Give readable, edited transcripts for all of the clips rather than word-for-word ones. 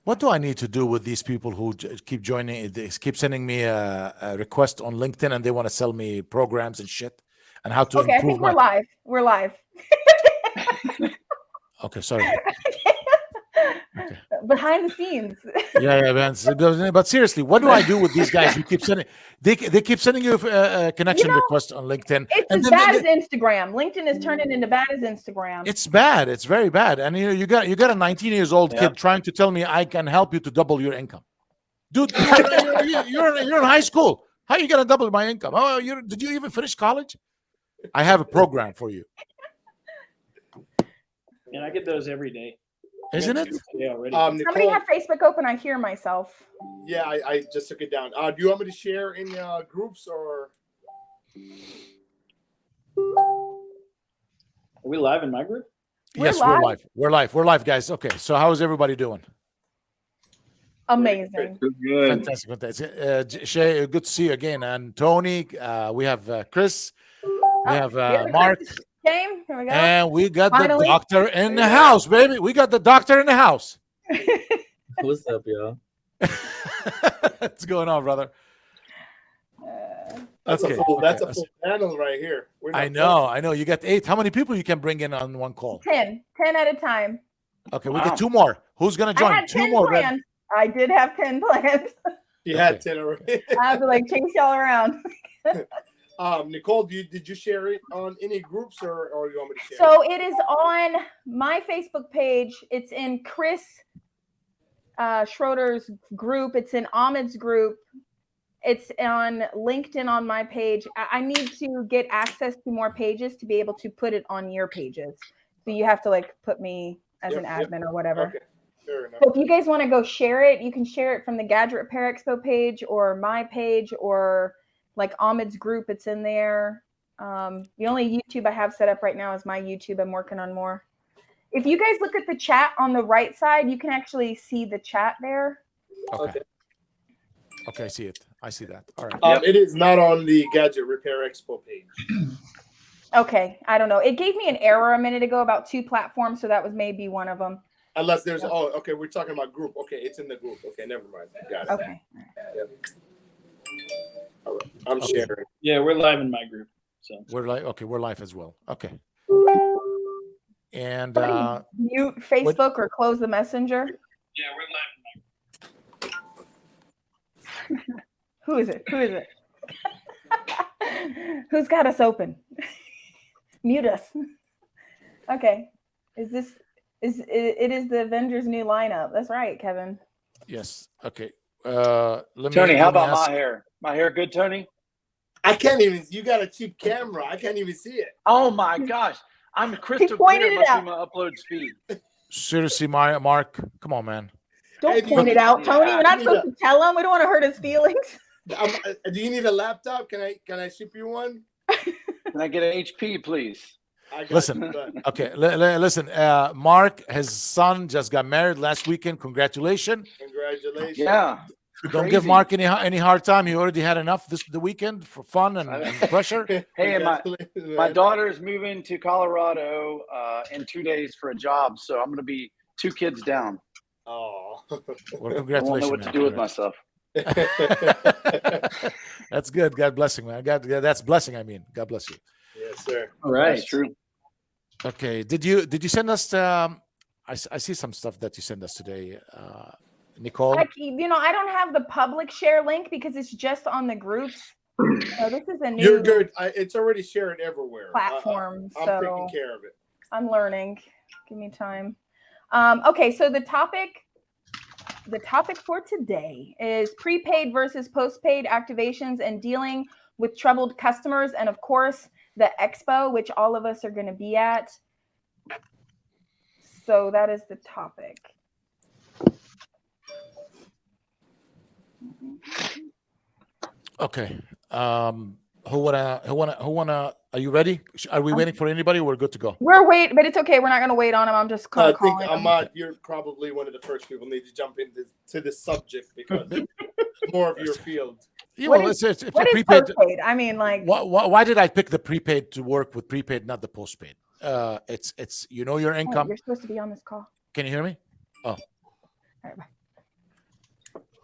What do I need to do with these people who keep joining? They keep sending me a request on LinkedIn, and they want to sell me programs and shit, and how to Okay, I improve think we're live. We're live. Okay, sorry. Okay. Behind the scenes. Yeah, man. But seriously, what do I do with these guys who keep sending? They keep sending you a connection request on LinkedIn. It's and as bad as Instagram. LinkedIn is turning into bad as Instagram. It's bad. It's very bad. And you got a 19 years old kid trying to tell me I can help you to double your income, dude. You're in high school. How are you gonna double my income? Oh, did you even finish college? I have a program for you. And I get those every day. Isn't it? Yeah, already. Somebody have Facebook open. I hear myself. Yeah, I just took it down. Do you want me to share in groups or? Are we live in my group? Yes, we're live. We're live. We're live, guys. Okay, so how is everybody doing? Amazing. Good. Fantastic. Shay, good to see you again. And Tony, we have Chris, we have Mark. Here we go. And we got the doctor in the house, baby. We got the doctor in the house. What's up, y'all? What's going on, brother? That's a full panel right here. I know. You got 8. How many people you can bring in on one call? 10 at a time. Okay, we get 2 more. Who's gonna join? I had 2 10 more. plans. I did have 10 plans. You had 10 already. I have to chase y'all around. Nicole, did you share it on any groups or you want me to share So it is on my Facebook page. It's in Chris Schroeder's group. It's in Ahmed's group. It's on LinkedIn on my page. I need to get access to more pages to be able to put it on your pages. So you have to put me as an admin or whatever. Okay. Fair enough. So if you guys want to go share it, you can share it from the Gadget Repair Expo page or my page or Ahmed's group. It's in there. The only YouTube I have set up right now is my YouTube. I'm working on more. If you guys look at the chat on the right side, you can actually see the chat there. Okay, I see it. I see that. All right. It is not on the Gadget Repair Expo page. Okay, I don't know. It gave me an error a minute ago about 2 platforms, so that was maybe one of them. Unless there's okay, we're talking about group. Okay, it's in the group. Okay, never mind. Got it. Okay. Yep. All right. I'm sharing. Yeah, we're live in my group. So we're live as well. Okay. And mute Facebook or close the messenger. Yeah, we're live in my group. Who is it? Who's got us open? Mute us. Okay. It is the Avengers new lineup. That's right, Kevin. Yes. Okay. Tony, how about my hair? My hair good, Tony? I can't even. You got a cheap camera. I can't even see it. Oh my gosh, I'm crystal clear. Must be my upload speed. Seriously, Mark, come on, man. Don't point it out, Tony. We're not supposed to tell him. We don't want to hurt his feelings. Do you need a laptop? Can I ship you one? Can I get an HP, please? Listen, okay. Listen, Mark, his son just got married last weekend. Congratulations. Yeah. Don't give Mark any hard time. He already had enough the weekend for fun and pressure. Hey, my daughter's moving to Colorado in 2 days for a job, so I'm going to be 2 kids down. Oh, well, congratulations! I won't know what to do with myself. That's good. God blessing, man. That's blessing. I mean, God bless you. Yes, sir. All right, that's true. Okay. Did you send us? I see some stuff that you sent us today, Nicole. I don't have the public share link because it's just on the groups. So this is a new. You're good. It's already shared everywhere. Platform. I'm taking care of it. I'm learning. Give me time. Okay, so the topic for today is prepaid versus postpaid activations and dealing with troubled customers, and of course the expo, which all of us are going to be at. So that is the topic. Okay. Who wanna? Are you ready? Are we waiting for anybody? We're good to go. We're waiting, but it's okay. We're not going to wait on him. I'm just calling. I think Ahmad, you're probably one of the first people need to jump into this subject because more of your field. Yeah, well, it's prepaid. Postpaid? I mean, why did I pick the prepaid to work with prepaid, not the postpaid? It's your income. You're supposed to be on this call. Can you hear me? Oh. All right, bye.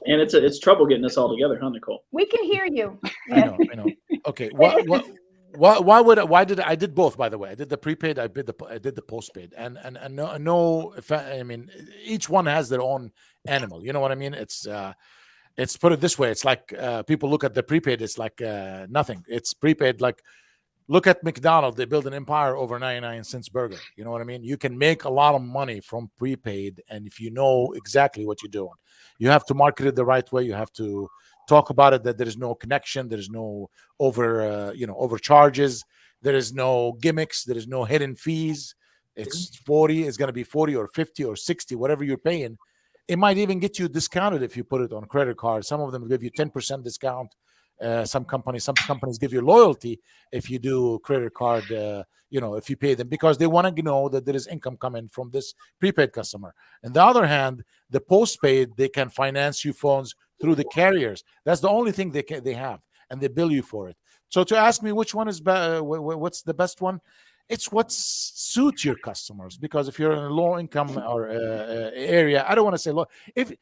And it's trouble getting this all together, huh, Nicole? We can hear you. I know. Okay. Why did I did both, by the way. I did the prepaid, I did the postpaid. And no, I mean, each one has their own animal. You know what I mean? It's put it this way. It's like people look at the prepaid, it's like nothing. It's prepaid. Like, look at McDonald's. They build an empire over 99-cent burger. You know what I mean? You can make a lot of money from prepaid, and if you know exactly what you're doing, you have to market it the right way. You have to talk about it, that there is no connection, there is no overcharges, there is no gimmicks, there is no hidden fees. It's 40. It's going to be 40 or 50 or 60, whatever you're paying. It might even get you discounted if you put it on credit card. Some of them give you 10% discount. Some companies give you loyalty if you do credit card, if you pay them, because they want to know that there is income coming from this prepaid customer. On the other hand, the postpaid, they can finance you phones through the carriers. That's the only thing they have, and they bill you for it. So to ask me which one is what's the best one, it's what suits your customers. Because if you're in a low income or area, I don't want to say low. If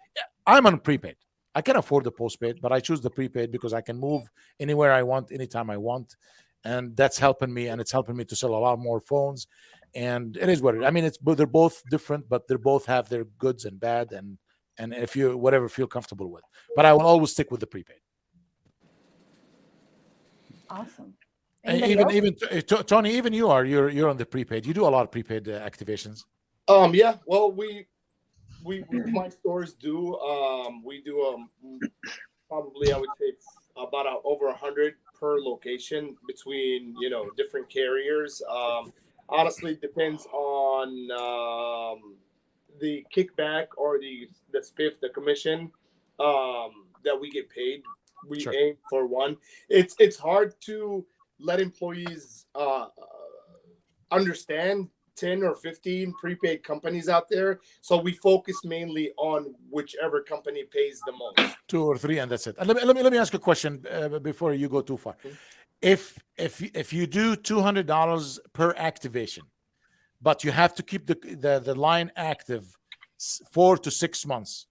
I'm on prepaid, I can afford the postpaid, but I choose the prepaid because I can move anywhere I want, anytime I want. And that's helping me, and it's helping me to sell a lot more phones. And it is what it is. I mean, they're both different, but they both have their goods and bad, and if you whatever feel comfortable with. But I will always stick with the prepaid. Awesome. And even Tony, even you're on the prepaid. You do a lot of prepaid activations. Yeah. Well, we my stores do. We do probably, I would say, about over 100 per location between different carriers. Honestly, depends on the kickback or the spiff, the commission that we get paid. We Sure. aim for one. It's hard to let employees understand 10 or 15 prepaid companies out there. So we focus mainly on whichever company pays the most. 2 or 3, and that's it. And let me ask you a question before you go too far. If you do $200 per activation, but you have to keep the line active 4 to 6 months,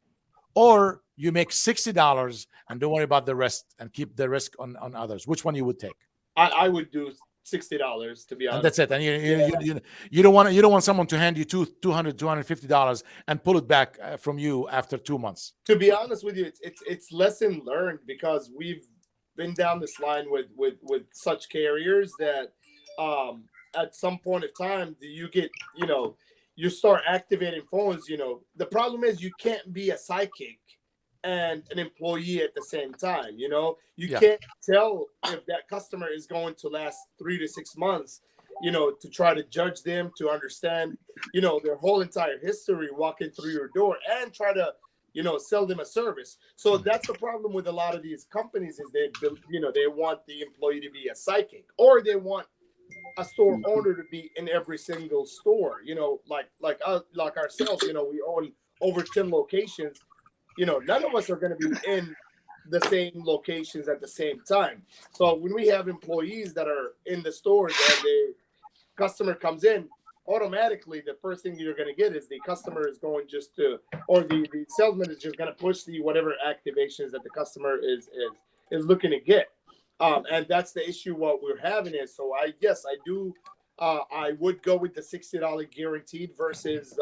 or you make $60 and don't worry about the rest and keep the risk on others, which one you would take? I would do $60, to be honest. And that's it. And you don't want someone to hand you $250 and pull it back from you after 2 months. To be honest with you, it's lesson learned, because we've been down this line with such carriers that at some point of time you get you start activating phones. The problem is you can't be a psychic and an employee at the same time. You can't tell if that customer is going to last 3 to 6 months, to try to judge them, to understand, their whole entire history walking through your door, and try to, sell them a service. So that's the problem with a lot of these companies, is they want the employee to be a psychic, or they want a store owner to be in every single store, like ourselves, we own over 10 locations. None of us are going to be in the same locations at the same time. So when we have employees that are in the stores and the customer comes in, automatically the first thing you're going to get is the customer is going or the salesman is just going to push the whatever activations that the customer is looking to get. And that's the issue. What we're having is, so I do. I would go with the $60 guaranteed versus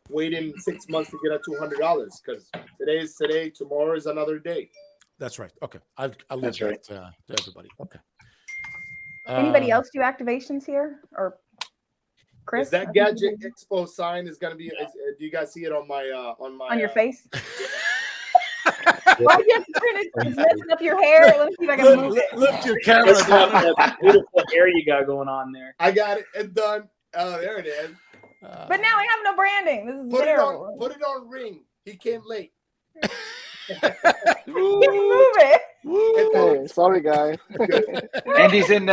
waiting 6 months to get a $200, because today is today, tomorrow is another day. That's right. Okay, I'll leave that to everybody. Okay. Anybody else do activations here, or Chris? Is that Gadget Expo sign is going to be? Do you guys see it on my on your face? Why do you have to turn it? It's messing up your hair. Let me see if I can move it. Lift your camera That's down. that beautiful hair you got going on there. I got it. It's done. Oh, there it is. But now I have no branding. This is Put terrible. it on ring. He came late. Move it. Hey, sorry, guys. And he's in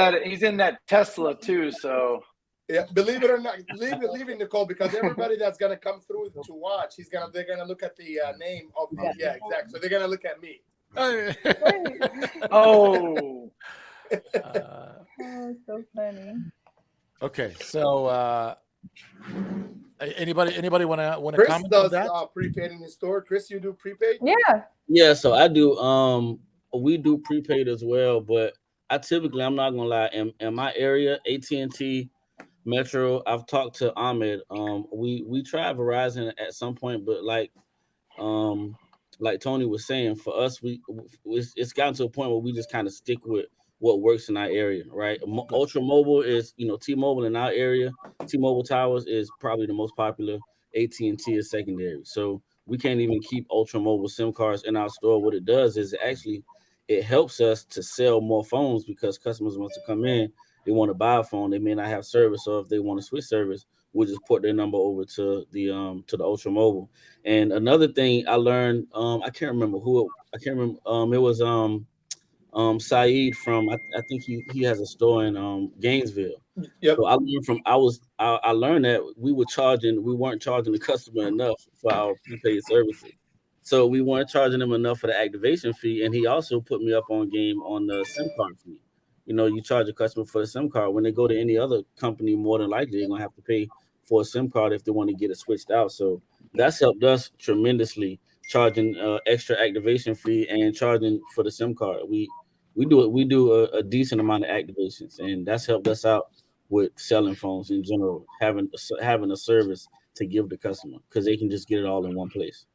that Tesla too. So Yeah, believe it or not, leave it, Nicole, because everybody that's gonna come through to watch, they're gonna look at the name of the exactly. So they're gonna look at me. oh, Oh, so funny. Okay, so Anybody want to Chris comment on does that? prepaid in his store. Chris, you do prepaid? Yeah. Yeah, so I do. We do prepaid as well, but I'm not gonna lie. In my area, AT&T, Metro. I've talked to Ahmed. We tried Verizon at some point, but like Tony was saying, for us, it's gotten to a point where we just kind of stick with what works in our area, right? Ultra Mobile is, T-Mobile in our area. T-Mobile Towers is probably the most popular. AT&T is secondary. So we can't even keep Ultra Mobile SIM cards in our store. What it does is it helps us to sell more phones because customers want to come in, they want to buy a phone, they may not have service, or if they want to switch service, we'll just port their number over to the Ultra Mobile. And another thing I learned, I can't remember it was Saeed from I think he has a store in Gainesville. Yep. So I learned that we weren't charging the customer enough for our prepaid services. So we weren't charging them enough for the activation fee, and he also put me up on game on the SIM card fee. You charge a customer for the SIM card. When they go to any other company, more than likely they're gonna have to pay for a SIM card if they want to get it switched out. So that's helped us tremendously, charging extra activation fee and charging for the SIM card. We do a decent amount of activations, and that's helped us out with selling phones in general, having a service to give the customer because they can just get it all in one place.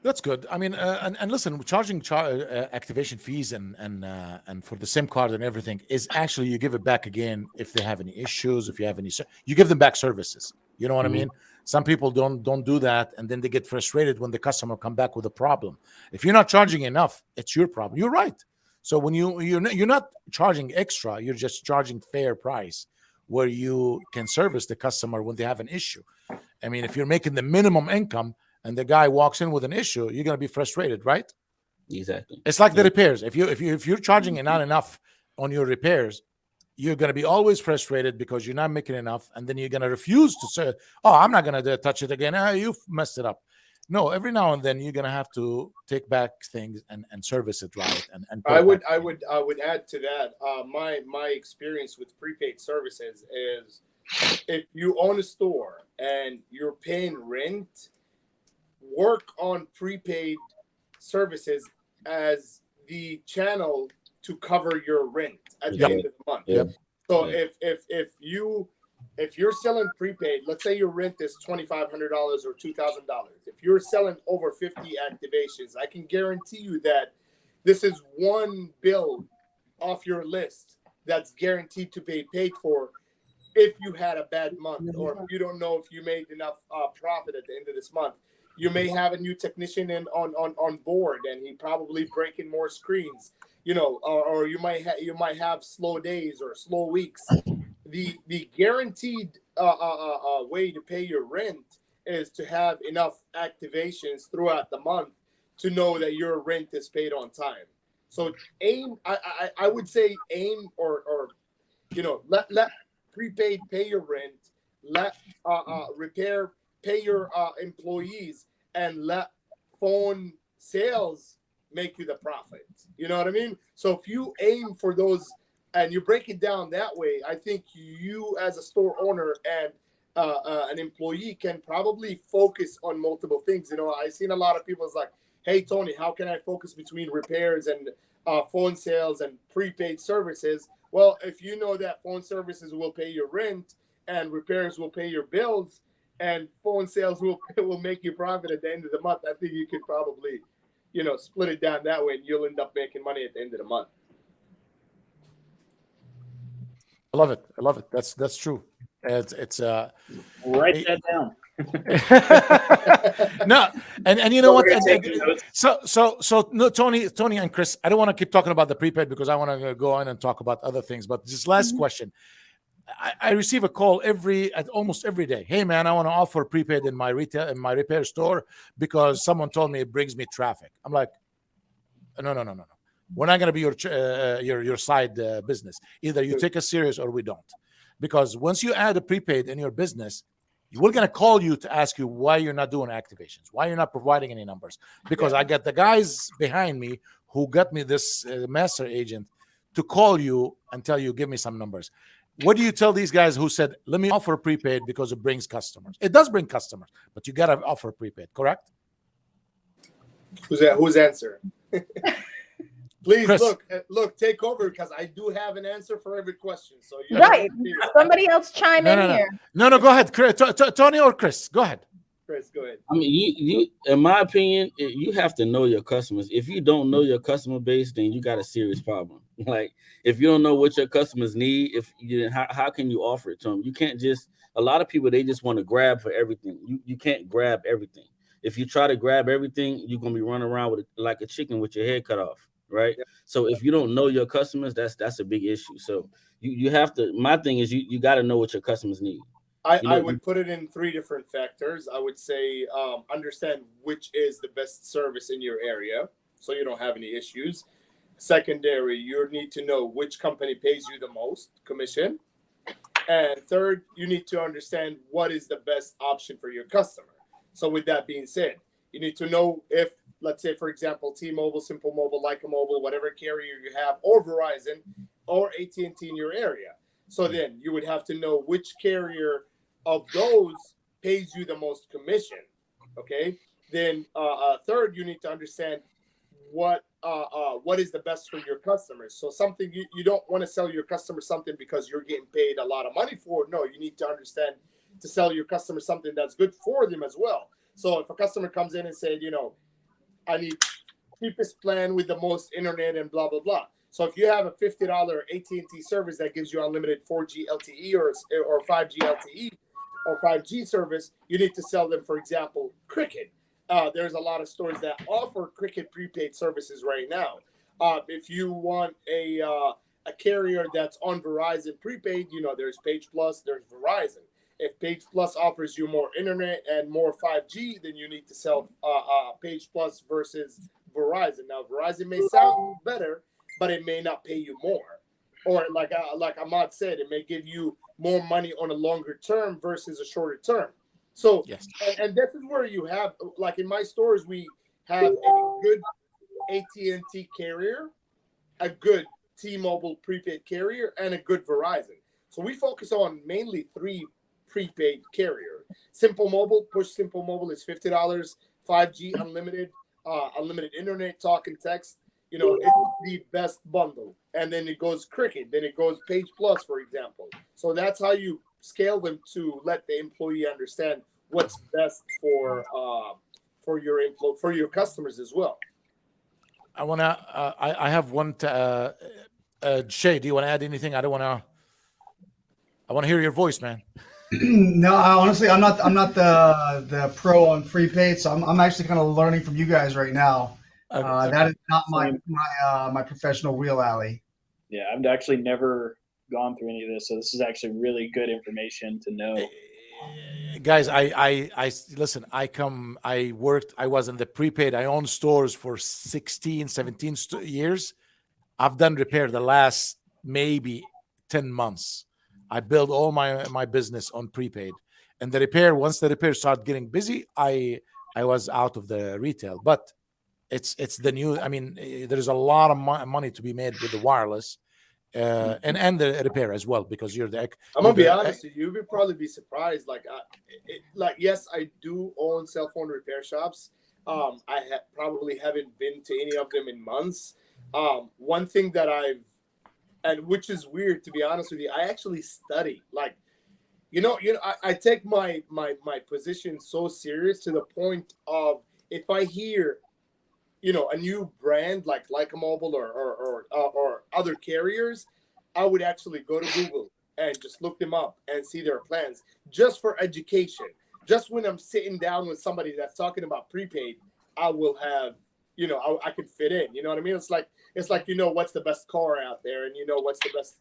That's good. I mean, and listen, charging activation fees and for the SIM card and everything is actually, you give it back again if they have any issues, if you have any, you give them back services. You know what I mean? Some people don't do that, and then they get frustrated when the customer come back with a problem. If you're not charging enough, it's your problem. You're right. So when you're not charging extra, you're just charging fair price where you can service the customer when they have an issue. I mean, if you're making the minimum income and the guy walks in with an issue, you're going to be frustrated, right? Exactly. It's like the repairs. If you're charging not enough on your repairs, you're going to be always frustrated because you're not making enough, and then you're going to refuse to say, "Oh, I'm not going to touch it again. You've messed it up." No, every now and then you're going to have to take back things and service it right. And I would add to that. My experience with prepaid services is, if you own a store and you're paying rent, work on prepaid services as the channel to cover your rent at the end of the month. Yep. So if you're selling prepaid, let's say your rent is $2,500 or $2,000. If you're selling over 50 activations, I can guarantee you that this is one bill off your list that's guaranteed to be paid for if you had a bad month, or if you don't know if you made enough profit at the end of this month. You may have a new technician on board, and he probably breaking more screens, or you might have slow days or slow weeks. The guaranteed way to pay your rent is to have enough activations throughout the month to know that your rent is paid on time. So I would say aim or let prepaid pay your rent, let repair pay your employees, and let phone sales make you the profit. You know what I mean? So if you aim for those and you break it down that way, I think you as a store owner and an employee can probably focus on multiple things. I've seen a lot of people is like, "Hey, Tony, how can I focus between repairs and phone sales and prepaid services?" Well, if you know that phone services will pay your rent and repairs will pay your bills, and phone sales will make you profit at the end of the month, I think you could probably, split it down that way, and you'll end up making money at the end of the month. I love it. That's true. It's Write that down. No, and you know what? So no, Tony and Chris, I don't want to keep talking about the prepaid because I want to go on and talk about other things. But this last question, I receive a call almost every day. "Hey man, I want to offer prepaid in my repair store because someone told me it brings me traffic." I'm like, no. We're not going to be your side business. Either you take us serious or we don't. Because once you add a prepaid in your business, we're going to call you to ask you why you're not doing activations, why you're not providing any numbers. Because I got the guys behind me who got me this master agent to call you and tell you, "Give me some numbers." what do you tell these guys who said, let me offer prepaid because it brings customers? It does bring customers, but you got to offer prepaid, correct? Who's answering? Please, Chris. look, take over, because I do have an answer for every question. So you Right. Somebody else chime in here. No, go ahead, Chris. Tony or Chris, go ahead. Chris, go ahead. I mean, you, in my opinion, you have to know your customers. If you don't know your customer base, then you got a serious problem. Like, if you don't know what your customers need, how can you offer it to them? You can't just. A lot of people, they just want to grab for everything. You can't grab everything. If you try to grab everything, you're gonna be running around with like a chicken with your head cut off, right? Yeah. So if you don't know your customers, that's a big issue. So you have to. My thing is you got to know what your customers need. I would put it in 3 different factors. I would say understand which is the best service in your area, so you don't have any issues. Secondary, you need to know which company pays you the most commission. And third, you need to understand what is the best option for your customer. So with that being said, you need to know if, let's say, for example, T-Mobile, Simple Mobile, Leica Mobile, whatever carrier you have, or Verizon, or AT&T in your area. So then you would have to know which carrier of those pays you the most commission. Okay. Then third, you need to understand what is the best for your customers. So something you don't want to sell your customer something because you're getting paid a lot of money for it. No, you need to understand to sell your customer something that's good for them as well. So if a customer comes in and said, I need cheapest plan with the most internet and blah, blah, blah. So if you have a $50 AT&T service that gives you unlimited 4G LTE or 5G LTE or 5G service, you need to sell them, for example, Cricket. There's a lot of stores that offer Cricket prepaid services right now. If you want a carrier that's on Verizon prepaid, there's Page Plus, there's Verizon. If Page Plus offers you more internet and more 5G, then you need to sell Page Plus versus Verizon. Now, Verizon may sound better, but it may not pay you more. Or like Ahmad said, it may give you more money on a longer term versus a shorter term. So, yes. And this is where you have, like in my stores, we have a good AT&T carrier, a good T-Mobile prepaid carrier, and a good Verizon. So we focus on mainly 3 prepaid carrier. Simple Mobile, push Simple Mobile is $50, 5G unlimited, unlimited internet, talk and text. It's the best bundle. And then it goes Cricket, then it goes Page Plus, for example. So that's how you scale them to let the employee understand what's best for your customers as well. I want to. I have one. Shay, do you want to add anything? I want to hear your voice, man. No, honestly, I'm not the pro on prepaid, so I'm actually kind of learning from you guys right now. That is not my professional wheel alley. Yeah, I've actually never gone through any of this, so this is actually really good information to know. Guys, I listen. I was in the prepaid. I owned stores for 16, 17 years. I've done repair the last maybe 10 months. I built all my business on prepaid, and once the repair started getting busy, I was out of the retail. But it's the new. I mean, there's a lot of money to be made with the wireless, and the repair as well, because you're the. I'm gonna be honest with you. You would probably be surprised. Yes, I do own cell phone repair shops. I probably haven't been to any of them in months. One thing that and which is weird, to be honest with you, I actually study. I take my position so serious to the point of, if I hear, a new brand like Leica Mobile or other carriers, I would actually go to Google and just look them up and see their plans, just for education. Just when I'm sitting down with somebody that's talking about prepaid, I will have, I could fit in. You know what I mean? It's like what's the best car out there, and what's the best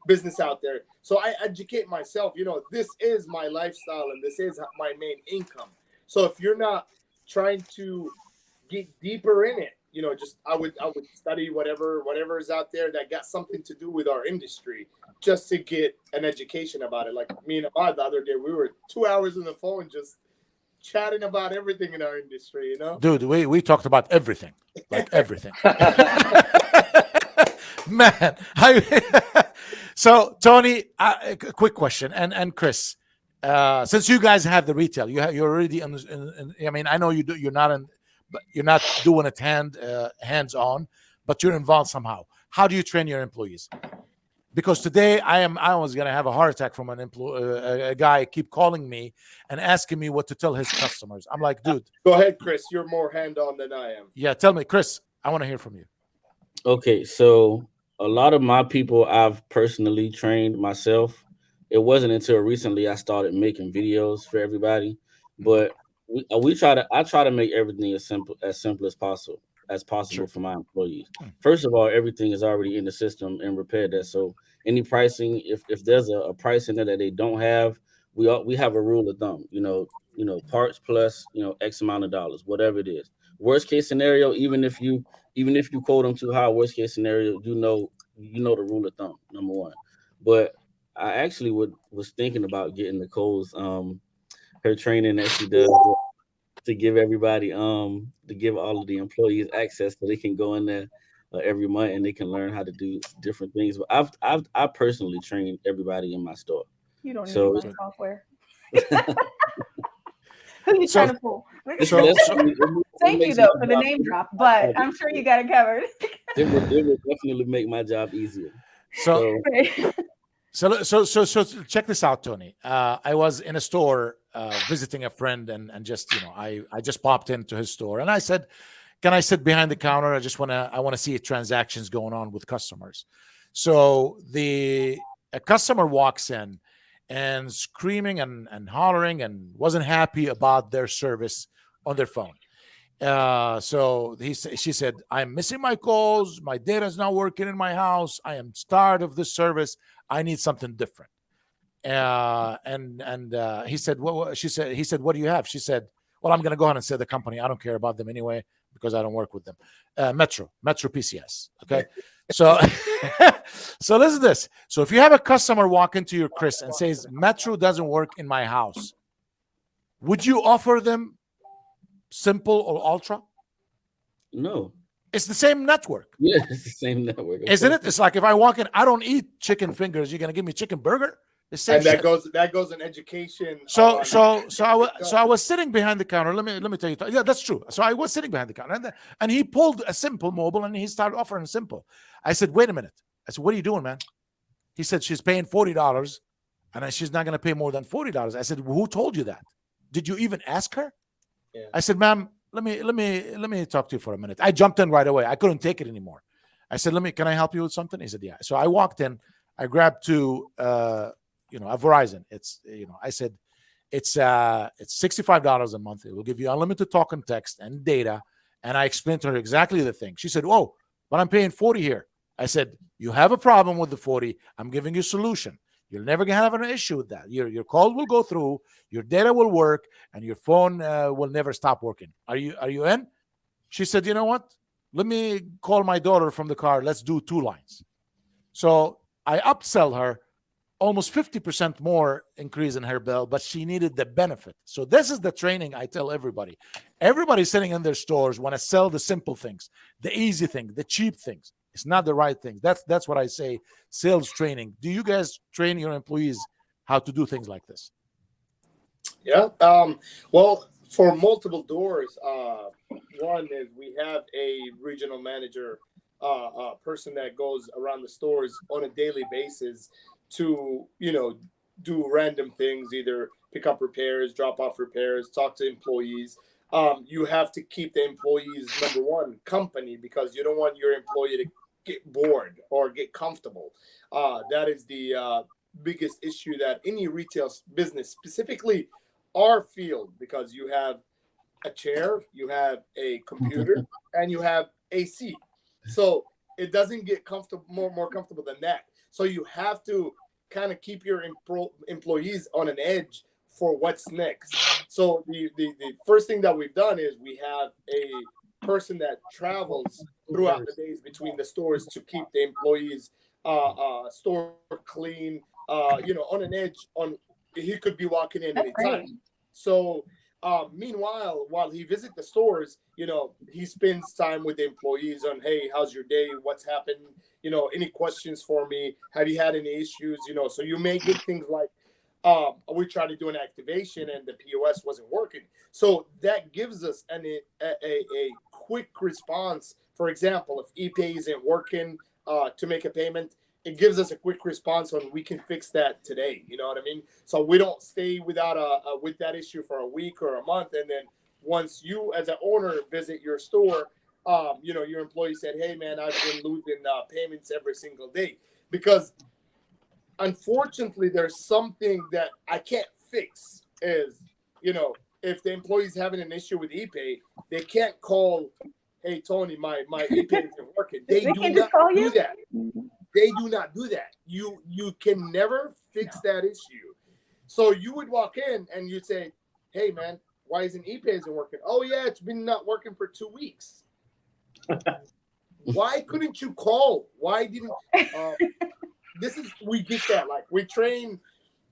business out there. So I educate myself. This is my lifestyle, and this is my main income. So if you're not trying to get deeper in it, I would study whatever is out there that got something to do with our industry, just to get an education about it. Like me and Ahmad the other day, we were 2 hours on the phone just chatting about everything in our industry. Dude, we talked about everything, like everything. Man, so Tony, a quick question, and Chris, since you guys have the retail, you're already I mean, I know you do. You're not in, but you're not doing it hands on, but you're involved somehow. How do you train your employees? Because today I was gonna have a heart attack from an a guy keep calling me and asking me what to tell his customers. I'm like, dude, Go ahead, Chris. You're more hand-on than I am. yeah, tell me, Chris. I want to hear from you. Okay, so a lot of my people I've personally trained myself. It wasn't until recently I started making videos for everybody, but I try to make everything as simple as possible Sure. for my employees. First of all, everything is already in the system and repaired that. So any pricing, if there's a price in there that they don't have, we have a rule of thumb. Parts plus X amount of dollars, whatever it is. Worst case scenario, even if you quote them too high, worst case scenario, you know the rule of thumb, number one. But I actually was thinking about getting Nicole's her training that she does to give everybody to give all of the employees access so they can go in there every month and they can learn how to do different things. But I personally trained everybody in my store. You don't So- need my software. Who you So- trying to fool? Thank Thank you though for the name drop, but I'm sure you got it covered. It would definitely make my job easier. So check this out, Tony. I was in a store visiting a friend, and just I just popped into his store, and I said, "Can I sit behind the counter? I want to see transactions going on with customers." So a customer walks in and screaming and hollering and wasn't happy about their service on their phone. So she said, "I'm missing my calls. My data is not working in my house. I am tired of this service. I need something different." He said, "What?" She said, "He said, what do you have?" She said, "Well, I'm going to go ahead and say the company. I don't care about them anyway because I don't work with them. Metro PCS." Okay. So, so listen to this. So if you have a customer walk into your Chris and says, "Metro doesn't work in my house," would you offer them Simple or Ultra? No. It's the same network. Yeah, it's the same network. Isn't it? It's like if I walk in, I don't eat chicken fingers. You're gonna give me chicken burger? The same And that shit. goes in education. So I was sitting behind the counter. Let me tell you. Yeah, that's true. So I was sitting behind the counter, and he pulled a Simple mobile and he started offering Simple. I said, "Wait a minute." I said, "What are you doing, man?" He said, "She's paying $40, and she's not gonna pay more than $40." I said, "Who told you that? Did you even ask her?" Yeah. I said, "Ma'am, let me talk to you for a minute." I jumped in right away. I couldn't take it anymore. I said, "Can I help you with something?" He said, "Yeah." So I walked in. I grabbed two, a Verizon. I said, it's $65 a month. It will give you unlimited talk and text and data. And I explained to her exactly the thing. She said, "Oh, but I'm paying $40 here." I said, "You have a problem with the $40. I'm giving you a solution. You're never gonna have an issue with that. Your call will go through, your data will work, and your phone will never stop working. Are you in?" She said, "You know what? Let me call my daughter from the car. Let's do 2 lines." So I upsell her almost 50% more increase in her bill, but she needed the benefit. So this is the training I tell everybody. Everybody sitting in their stores want to sell the simple things, the easy thing, the cheap things. It's not the right thing. That's what I say. Sales training. Do you guys train your employees how to do things like this? Yeah. Well, for multiple doors, one is we have a regional manager, person that goes around the stores on a daily basis to, do random things, either pick up repairs, drop off repairs, talk to employees. You have to keep the employees, number one, company, because you don't want your employee to get bored or get comfortable. That is the biggest issue that any retail business, specifically our field, because you have a chair, you have a computer, and you have AC. So it doesn't get comfortable more comfortable than that. So you have to kind of keep your employees on an edge for what's next. So the first thing that we've done is we have a person that travels throughout the days between the stores to keep the employees store clean, on an edge. He could be walking in That's anytime. great. So Meanwhile, while he visits the stores, he spends time with the employees on, hey, how's your day? What's happened? Any questions for me? Have you had any issues? So you may get things like, we tried to do an activation and the POS wasn't working. So that gives us a quick response. For example, if ePay isn't working to make a payment, it gives us a quick response on we can fix that today. You know what I mean? So we don't stay without with that issue for a week or a month, and then once you as an owner visit your store, your employee said, hey man, I've been losing payments every single day. Because unfortunately there's something that I can't fix is, if the employee's having an issue with ePay, they can't call, hey Tony, my ePay isn't working. They do not do that. They do not do that. You can never fix that issue. So you would walk in and you'd say, hey man, why isn't ePay isn't working? Oh yeah, it's been not working for 2 weeks. Why couldn't you call? Why didn't we get that. Like we train,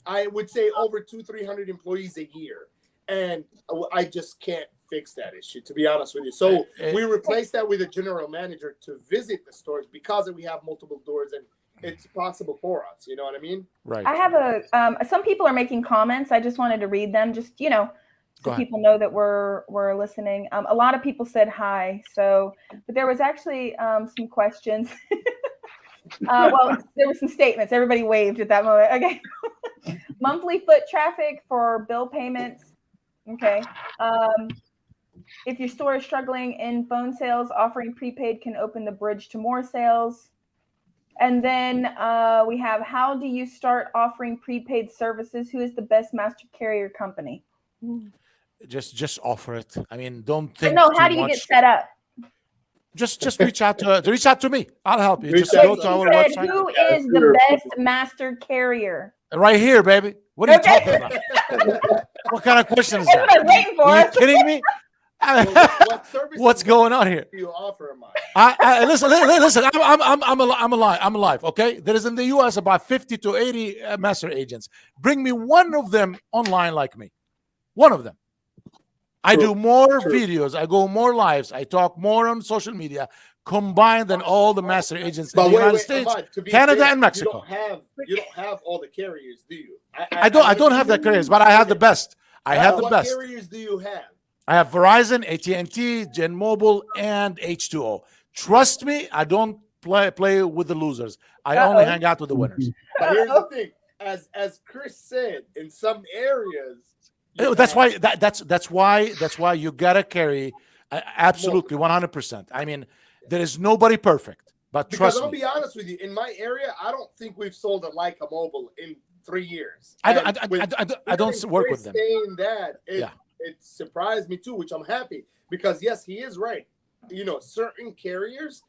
I would say over 200-300 employees a year. And I just can't fix that issue, to be honest with you. So we replaced that with a general manager to visit the stores because we have multiple doors and it's possible for us. You know what I mean? Right. I have some people are making comments. I just wanted to read them, just, so people know that we're listening. A lot of people said hi. So, but there was actually some questions. Well, there were some statements. Everybody waved at that moment. Okay. Monthly foot traffic for bill payments. Okay. If your store is struggling in phone sales, offering prepaid can open the bridge to more sales. And then we have, how do you start offering prepaid services? Who is the best master carrier company? Just offer it. I mean, don't think. But no, how do you get set up? Just reach out to me. I'll help you. Just go to our website. Who is the best master carrier? Right here, baby. What are you talking about? What kind of question is that? That's what I'm waiting for. Are you kidding me? What services What's going on here? do you offer, Mike? Listen. I'm alive. Okay, there is in the U.S. about 50 to 80 master agents. Bring me one of them online like me. One of them. I do more videos. I go more lives. I talk more on social media combined than all the master agents in the United States, Canada, and Mexico. You don't have all the carriers, do you? I don't have the carriers, but I have the best. I have the best. What carriers do you have? I have Verizon, AT&T, Gen Mobile, and H2O. Trust me, I don't play with the losers. I only hang out with the winners. But here's the thing: as Chris said, in some areas, that's why you gotta carry absolutely 100%. I mean, there is nobody perfect, but trust me. I'll be honest with you. In my area, I don't think we've sold a Leica Mobile in 3 years. I don't work with them. Saying that, it surprised me too, which I'm happy because yes, he is right. Certain carriers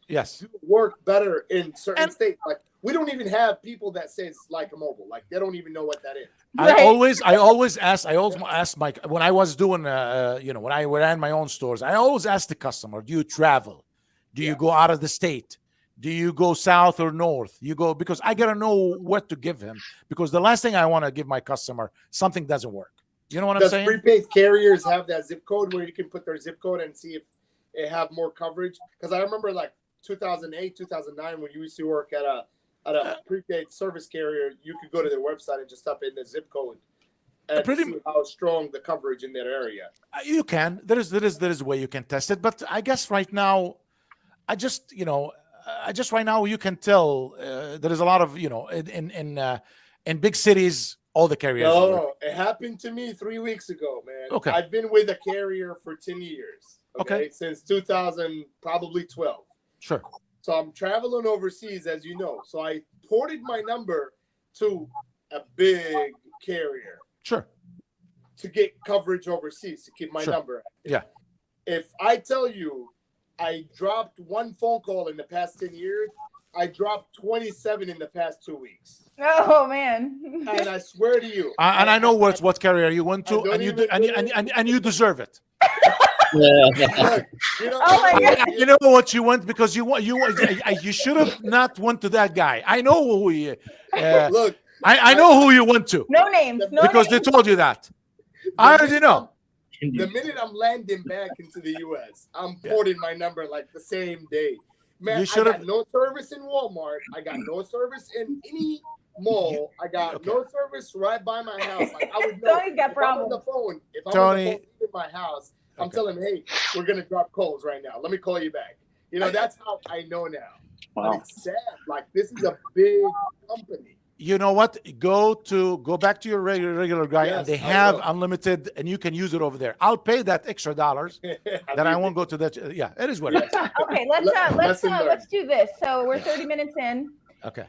work better in certain states. Like we don't even have people that says Leica Mobile. Like they don't even know what that is. I always ask Mike when I was doing when I ran my own stores. I always ask the customer, do you travel? Do you go out of the state? Do you go south or north? Because I gotta know what to give him. Because the last thing I want to give my customer something doesn't work. You know what I'm saying? Prepaid carriers have that zip code where you can put their zip code and see if they have more coverage? Because I remember like 2008, 2009 when you used to work at a prepaid service carrier, you could go to their website and just type in the zip code and see how strong the coverage in that area. You can. There is a way you can test it, but I guess right now, right now you can tell there is a lot of in big cities. All the carriers. No, it happened to me 3 weeks ago, man. Okay. I've been with a carrier for 10 years. Okay. Since 2012. Sure. So I'm traveling overseas, as you know. So I ported my number to a big carrier. Sure. To get coverage overseas, to keep my number. Yeah. If I tell you I dropped one phone call in the past 10 years, I dropped 27 in the past 2 weeks. Oh man! And I swear to you, and I know what carrier you went to, and you deserve it. Look, oh my God! You know what you went because you should have not went to that guy. I know who he. Look, I know who you went to. No names. Because they told you that. I already know. The minute I'm landing back into the U.S., I'm porting my number like the same day. Man, I got no service in Walmart. I got no service in any mall. I got no service right by my house. Like I would know Tony's got if problems. I'm on the phone. If I'm on the phone in my house, I'm telling him, hey, we're gonna drop calls right now. Let me call you back. You know, that's how I know now. Wow. But it's sad. Like this is a big company. You know what? Go back to your regular guy, and they have unlimited, and you can use it over there. I'll pay that extra dollars. Then I won't go to that. Yeah, it is what it is. Okay, let's do this. So we're 30 minutes in. Okay.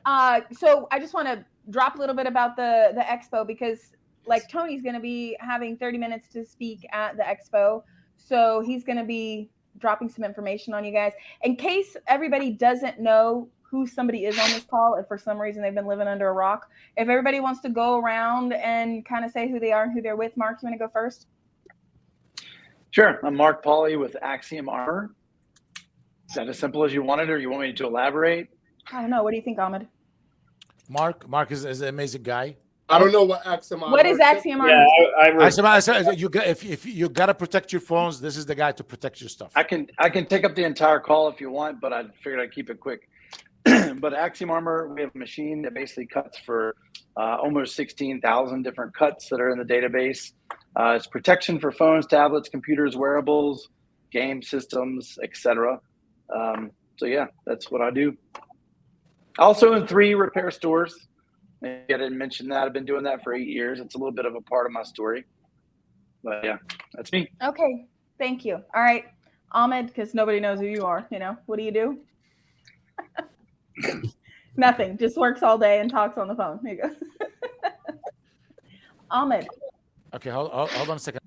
So I just want to drop a little bit about the expo, because like Tony's going to be having 30 minutes to speak at the expo. So he's going to be dropping some information on you guys. In case everybody doesn't know who somebody is on this call, if for some reason they've been living under a rock, if everybody wants to go around and kind of say who they are and who they're with. Mark, you want to go first? Sure. I'm Mark Pauly with Axiom Armor. Is that as simple as you wanted, or you want me to elaborate? I don't know. What do you think, Ahmed? Mark is an amazing guy. I don't know what Axiom Armor. What is Axiom Armor? Yeah, if you gotta protect your phones, this is the guy to protect your stuff. I can take up the entire call if you want, but I figured I'd keep it quick. But Axiom Armor, we have a machine that basically cuts for almost 16,000 different cuts that are in the database. It's protection for phones, tablets, computers, wearables, game systems, etc. So yeah, that's what I do. Also in 3 repair stores. Maybe I didn't mention that. I've been doing that for 8 years. It's a little bit of a part of my story. But yeah, that's me. Okay, thank you. All right, Ahmed, because nobody knows who you are. You know, what do you do? Nothing. Just works all day and talks on the phone. There you go. Ahmed. Okay, hold on a second.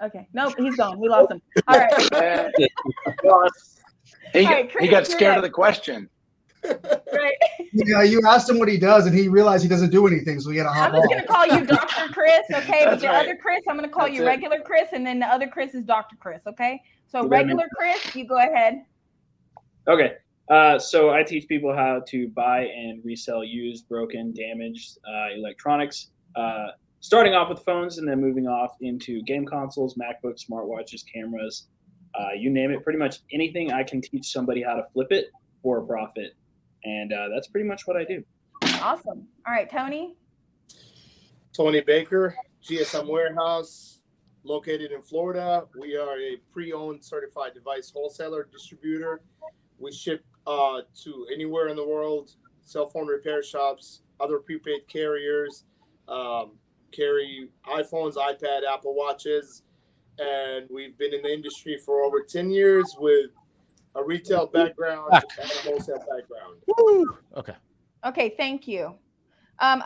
Okay, nope, he's gone. We lost him. All right. He got scared of the question. Right. Yeah, you asked him what he does, and he realized he doesn't do anything, so we got to hop I'm just off. going to call you Dr. Chris, okay? But That's the right. other Chris, I'm going to call That's you it. regular Chris, and then the other Chris is Dr. Chris, okay? So Does that regular Chris, you go ahead. Okay. So I teach people how to buy and resell used, broken, damaged electronics, starting off with phones and then moving off into game consoles, MacBooks, smartwatches, cameras, you name it. Pretty much anything I can teach somebody how to flip it for a profit. And that's pretty much what I do. Awesome. All right, Tony. Tony Baker, GSM Warehouse, located in Florida. We are a pre-owned certified device wholesaler distributor. We ship to anywhere in the world, cell phone repair shops, other prepaid carriers, carry iPhones, iPad, Apple Watches, and we've been in the industry for over 10 years with a retail background and a wholesale background. Woo. Okay. Okay, thank you.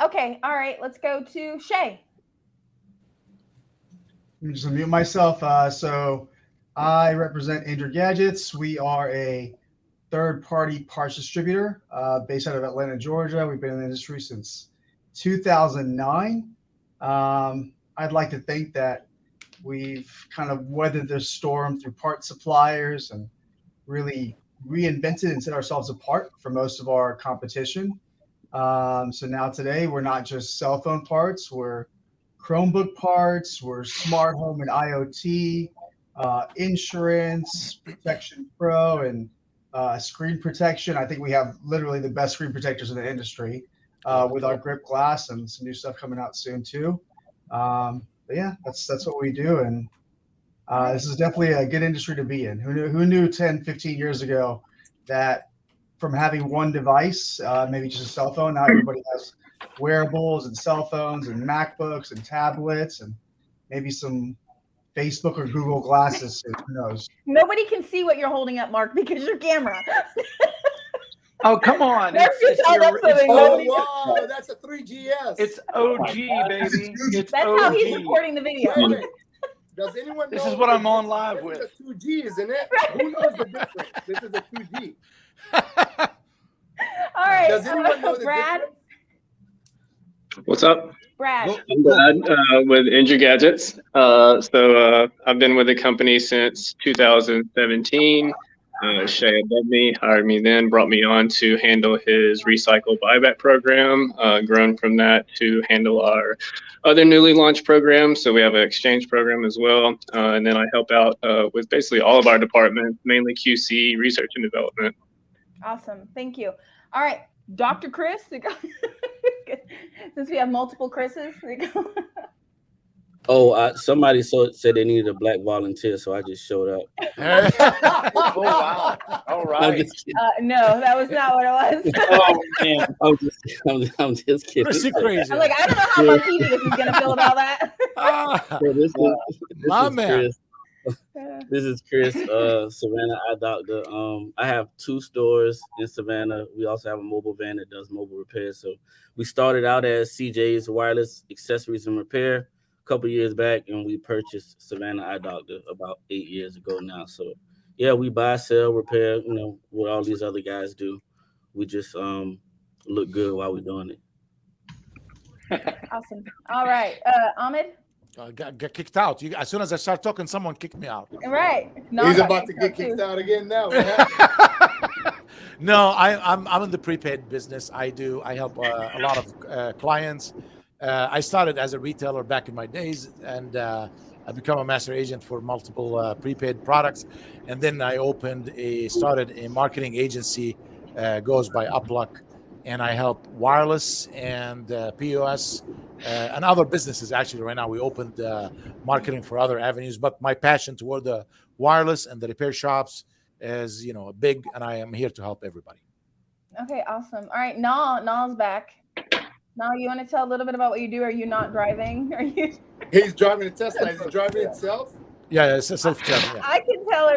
Okay, all right, let's go to Shay. Let me just unmute myself. So I represent Andrew Gadgets. We are a third-party parts distributor based out of Atlanta, Georgia. We've been in the industry since 2009. I'd like to think that we've kind of weathered the storm through part suppliers and really reinvented and set ourselves apart from most of our competition. So now today, we're not just cell phone parts, we're Chromebook parts, we're smart home and IoT, insurance, Protection Pro, and screen protection. I think we have literally the best screen protectors in the industry with our grip glass and some new stuff coming out soon too. But yeah, that's what we do. And this is definitely a good industry to be in. Who knew 10, 15 years ago that from having one device, maybe just a cell phone, now everybody has wearables and cell phones and MacBooks and tablets and maybe some Facebook or Google glasses. Who knows? Nobody can see what you're holding up, Mark, because your camera. Oh, come on. Oh, wow, that's a 3GS. It's OG, baby. It's That's OG. how he's recording the video. Wait. Does anyone know? This is what I'm on live with. This is a 2G, isn't it? Who knows the difference? This is a 2G. All right, Does anyone know the Brad. difference? What's up? Brad. I'm Brad with Andrew Gadgets. So I've been with the company since 2017. Shay above me hired me then, brought me on to handle his recycle buyback program, grown from that to handle our other newly launched programs. So we have an exchange program as well. And then I help out with basically all of our departments, mainly QC, research and development. Awesome. Thank you. All right. Dr. Chris, since we have multiple Chris's. Oh, somebody said they needed a black volunteer, so I just showed up. Oh, wow. All I'm right. just kidding. No, that was not what it was. Oh man. I'm just kidding. Pretty crazy. I'm like, I don't know how Martinez is going to feel about that. So this My is man. Chris. This is Chris, Savannah eye doctor. I have 2 stores in Savannah. We also have a mobile van that does mobile repairs. So we started out as CJ's Wireless Accessories and Repair a couple years back, and we purchased Savannah eye doctor about 8 years ago now. So yeah, we buy, sell, repair, what all these other guys do. We just look good while we're doing it. Awesome. All right. Ahmed? Got kicked out. As soon as I start talking, someone kicked me out. Right. No, He's about to get kicked out again now. No, I'm in the prepaid business. I help a lot of clients. I started as a retailer back in my days, and I become a master agent for multiple prepaid products. And then I started a marketing agency, goes by Upluck, and I help wireless and POS and other businesses. Actually, right now we opened marketing for other avenues, but my passion toward the wireless and the repair shops is, big, and I am here to help everybody. Okay, awesome. All right, Nal's back. Nal, you want to tell a little bit about what you do? Are you not driving? Are you? He's driving a Tesla. Is he driving itself? Yeah, it's a self-driving. Yeah. I can tell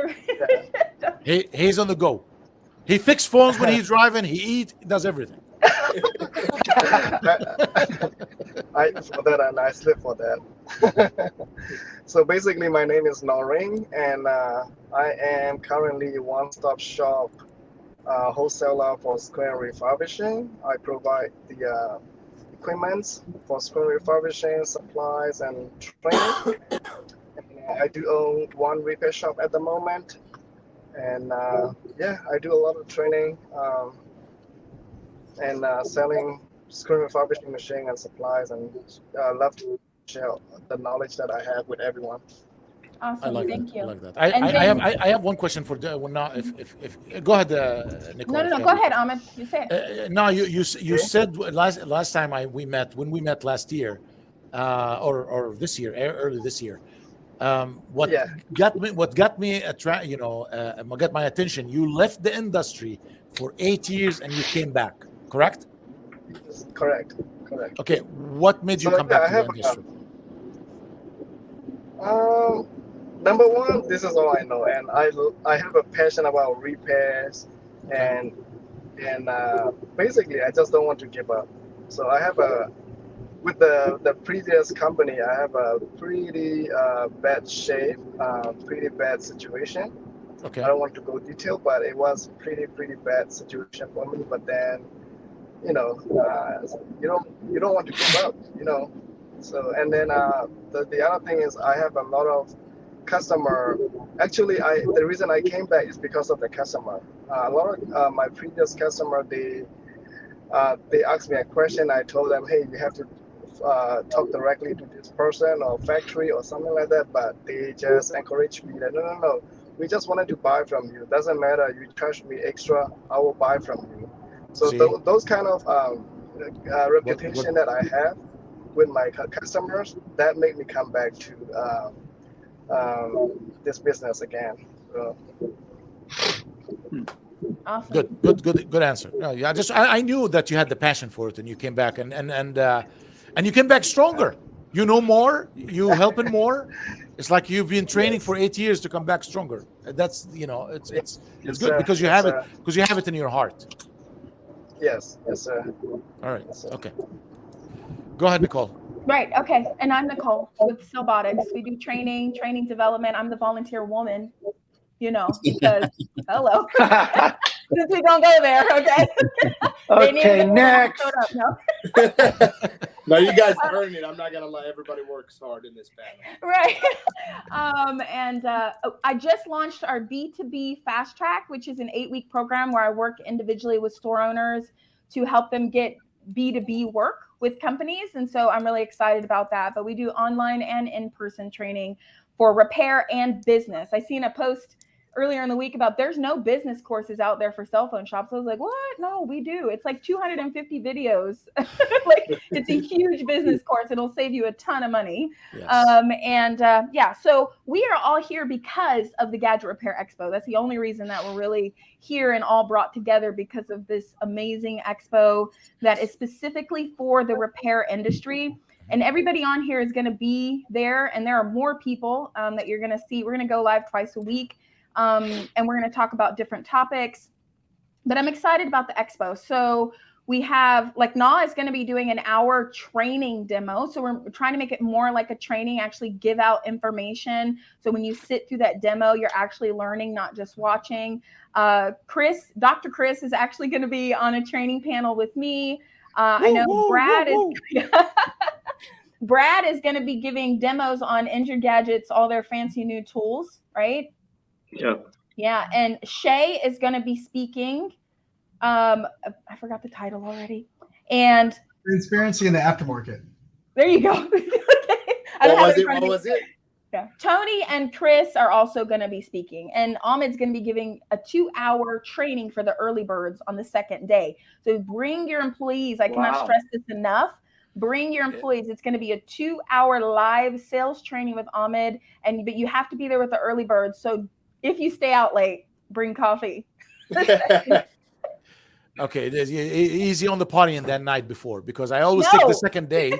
He's on the go. He fixes phones when he's driving. He eats, does everything. I sleep for that. So basically, my name is Soldering, and I am currently a one-stop shop wholesaler for screen refurbishing. I provide the equipment for screen refurbishing, supplies, and training. And I do own one repair shop at the moment, and I do a lot of training and selling screen refurbishing machine and supplies, and love to share the knowledge that I have with everyone. Awesome. Thank you. I like that. I have one question for now. If go ahead, Nicole. No. Go ahead, Ahmed. You say it. No, you said last time when we met last year, or this year, early this year. What got me got my attention. You left the industry for 8 years and you came back. Correct? Correct. Okay. What made you come back to the industry? Number one, this is all I know, and I have a passion about repairs, and basically I just don't want to give up. So I have with the previous company, I have a pretty bad shape, pretty bad situation. Okay. I don't want to go detail, but it was pretty bad situation for me. But then, you don't want to give up, So and then the other thing is I have a lot of customer. Actually, the reason I came back is because of the customer. A lot of my previous customer, they asked me a question. I told them, hey, you have to talk directly to this person or factory or something like that. But they just encouraged me that no, we just wanted to buy from you. Doesn't matter. You charge me extra, I will buy from you. So those kind of reputation that I have with my customers, that made me come back to this business again. So. Awesome. Good answer. No, yeah, I knew that you had the passion for it, and you came back, and you came back stronger. You know more. You helping more. It's like you've been training for 8 years to come back stronger. That's it's good because you have it in your heart. Yes, sir. All right. Okay. Go ahead, Nicole. Right. Okay. And I'm Nicole with Soldering. We do training development. I'm the volunteer woman, because hello. Since we don't go there, okay? Okay, next. No, you guys earn it. I'm not gonna lie. Everybody works hard in this panel. Right. I just launched our B2B Fast Track, which is an 8-week program where I work individually with store owners to help them get B2B work with companies. And so I'm really excited about that. But we do online and in-person training for repair and business. I seen a post earlier in the week about there's no business courses out there for cell phone shops. I was like, what? No, we do. It's like 250 videos. Like, it's a huge business course. It'll save you a ton of money. Yes. So we are all here because of the Gadget Repair Expo. That's the only reason that we're really here and all brought together, because of this amazing expo that is specifically for the repair industry. And everybody on here is going to be there. And there are more people that you're going to see. We're going to go live twice a week. And we're going to talk about different topics, but I'm excited about the expo. So we have, like, Na is going to be doing an hour training demo. So we're trying to make it more like a training, actually give out information. So when you sit through that demo, you're actually learning, not just watching. Dr. Chris is actually going to be on a training panel with me. I know Brad is going to be giving demos on Injured Gadgets, all their fancy new tools, right? Yeah. And Shay is going to be speaking. I forgot the title already. And transparency in the aftermarket. There you go. What was it? Yeah. Tony and Chris are also going to be speaking, and Ahmed's going to be giving a 2-hour training for the early birds on the second day. So bring your employees. I cannot stress this enough. Bring your employees. It's going to be a 2-hour live sales training with Ahmed, but you have to be there with the early birds. So if you stay out late, bring coffee. Okay, easy on the partying that night before, because I always take the second day.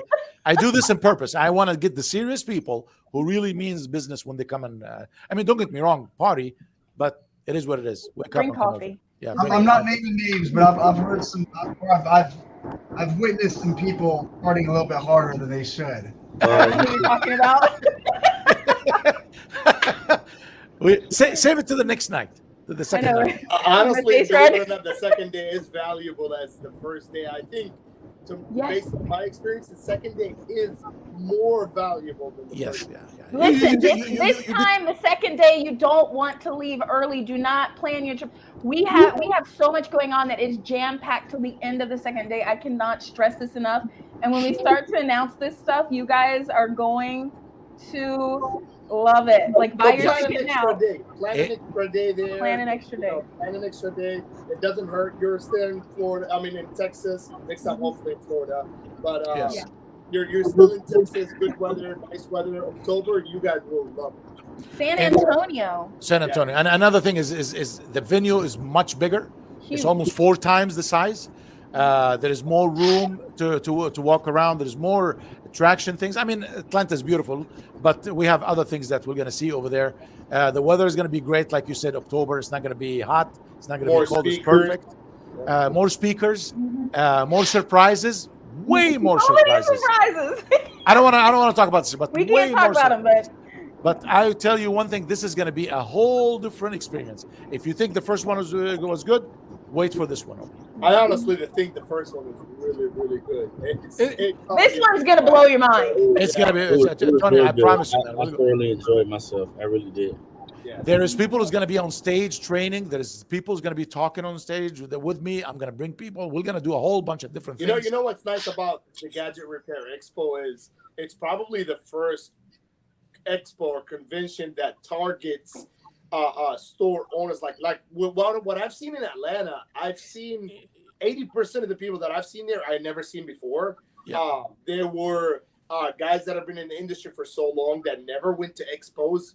I do this on purpose. I want to get the serious people who really means business when they come and. I mean, don't get me wrong, party, but it is what it is. Bring coffee. Yeah, I'm not naming names, but I've heard some. I've witnessed some people partying a little bit harder than they should. What are you talking about? Save it to the next night. The second night. Honestly, the second day is valuable as the first day. I think, based on my experience, the second day is more valuable than the first day. Listen, this time, the second day, you don't want to leave early. Do not plan your trip. We have so much going on that is jam-packed till the end of the second day. I cannot stress this enough. And when we start to announce this stuff, you guys are going to love it. Like, buy your ticket now. Plan an extra day there. Plan an extra day. Plan an extra day. It doesn't hurt. You're still in Florida. I mean, in Texas. Next time, hopefully in Florida. But you're still in Texas. Good weather, nice weather. October, you guys will love it. San Antonio. And another thing is the venue is much bigger. Huge. It's almost 4 times the size. There is more room to walk around. There's more attraction things. I mean, Atlanta is beautiful, but we have other things that we're going to see over there. The weather is going to be great. Like you said, October, it's not going to be hot. It's not going to be cold. It's perfect. More speakers, more surprises, way more surprises. I don't want to talk about this, but we can't talk about them, but I tell you one thing, this is going to be a whole different experience. If you think the first one was good, wait for this one. I honestly think the first one was really, really good. This one's going to blow your mind. It's going to be, Tony, I promise you. I thoroughly enjoyed myself. I really did. Yeah. There is people who's going to be on stage training. There is people who's going to be talking on stage with me. I'm going to bring people. We're going to do a whole bunch of different things. You know what's nice about the Gadget Repair Expo is it's probably the first expo or convention that targets store owners. Like what I've seen in Atlanta, I've seen 80% of the people that I've seen there I had never seen before. Yeah. There were guys that have been in the industry for so long that never went to expos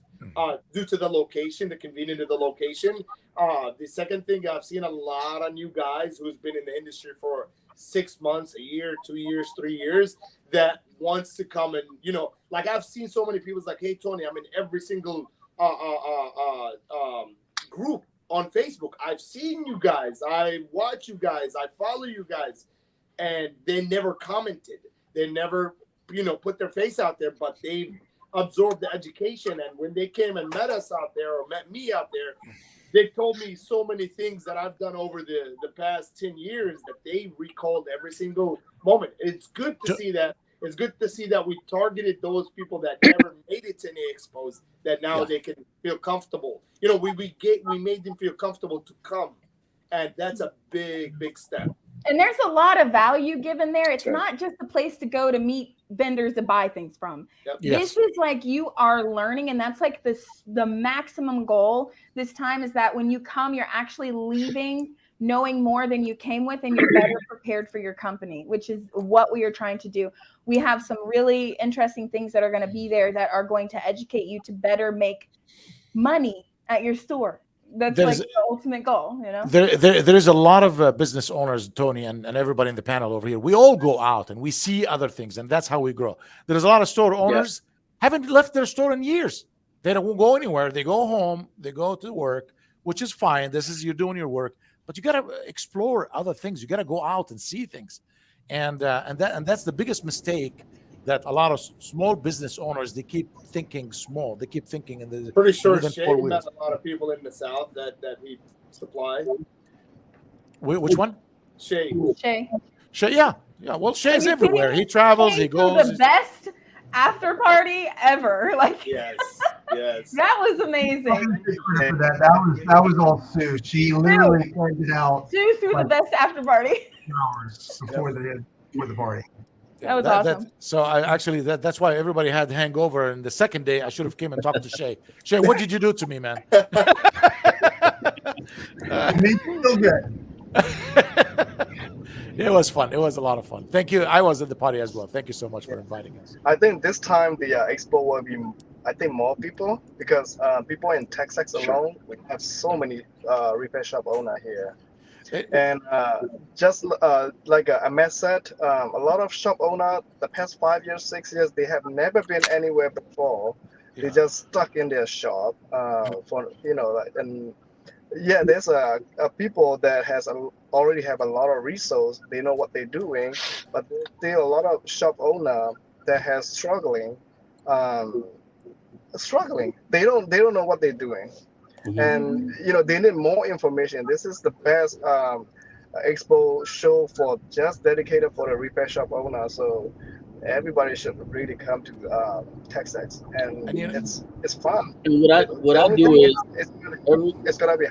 due to the location, the convenience of the location. The second thing, I've seen a lot of new guys who's been in the industry for 6 months, a year, 2 years, 3 years that wants to come and, like I've seen so many people like, hey, Tony, I'm in every single group on Facebook. I've seen you guys. I watch you guys. I follow you guys. And they never commented. They never, put their face out there, but they've absorbed the education. And when they came and met us out there or met me out there, they told me so many things that I've done over the past 10 years that they recalled every single moment. It's good to see that it's good to see that we targeted those people that never made it to any expos, that now they can feel comfortable. You know, we made them feel comfortable to come, and that's a big step. And there's a lot of value given there. It's not just a place to go to meet vendors to buy things from. Yep. This is like you are learning, and that's like the maximum goal this time is that when you come, you're actually leaving knowing more than you came with, and you're better prepared for your company, which is what we are trying to do. We have some really interesting things that are going to be there that are going to educate you to better make money at your store. That's like the ultimate goal, you know. There is a lot of business owners, Tony, and everybody in the panel over here. We all go out and we see other things, and that's how we grow. There's a lot of store owners haven't left their store in years. They don't go anywhere. They go home. They go to work, which is fine. You're doing your work, but you got to explore other things. You got to go out and see things, and that's the biggest mistake. That a lot of small business owners, they keep thinking small. They keep thinking in the pretty sure Shay met a lot of people in the South that he supplied. Which one? Shay. Yeah. Well, Shay's everywhere. He travels. He goes. The best after party ever. Like yes. That was amazing. That was all Sue. She literally pointed out. Sue threw the best after party. Hours before the party. That was awesome. So that's why everybody had hangover. And the second day, I should have came and talked to Shay. Shay, what did you do to me, man? Me feel good. It was fun. It was a lot of fun. Thank you. I was at the party as well. Thank you so much for inviting us. I think this time the expo will be, more people because people in Texas alone, we have so many repair shop owner here. And just like Ahmed said, a lot of shop owner, the past 5 years, 6 years, they have never been anywhere before. They just stuck in their shop there's a people that already have a lot of resources. They know what they're doing, but there's still a lot of shop owner that has struggling. They don't know what they're doing. Mm-hmm. And they need more information. This is the best expo show for just dedicated for the repair shop owner. So everybody should really come to Texas, and it's fun. And what I do is it's gonna be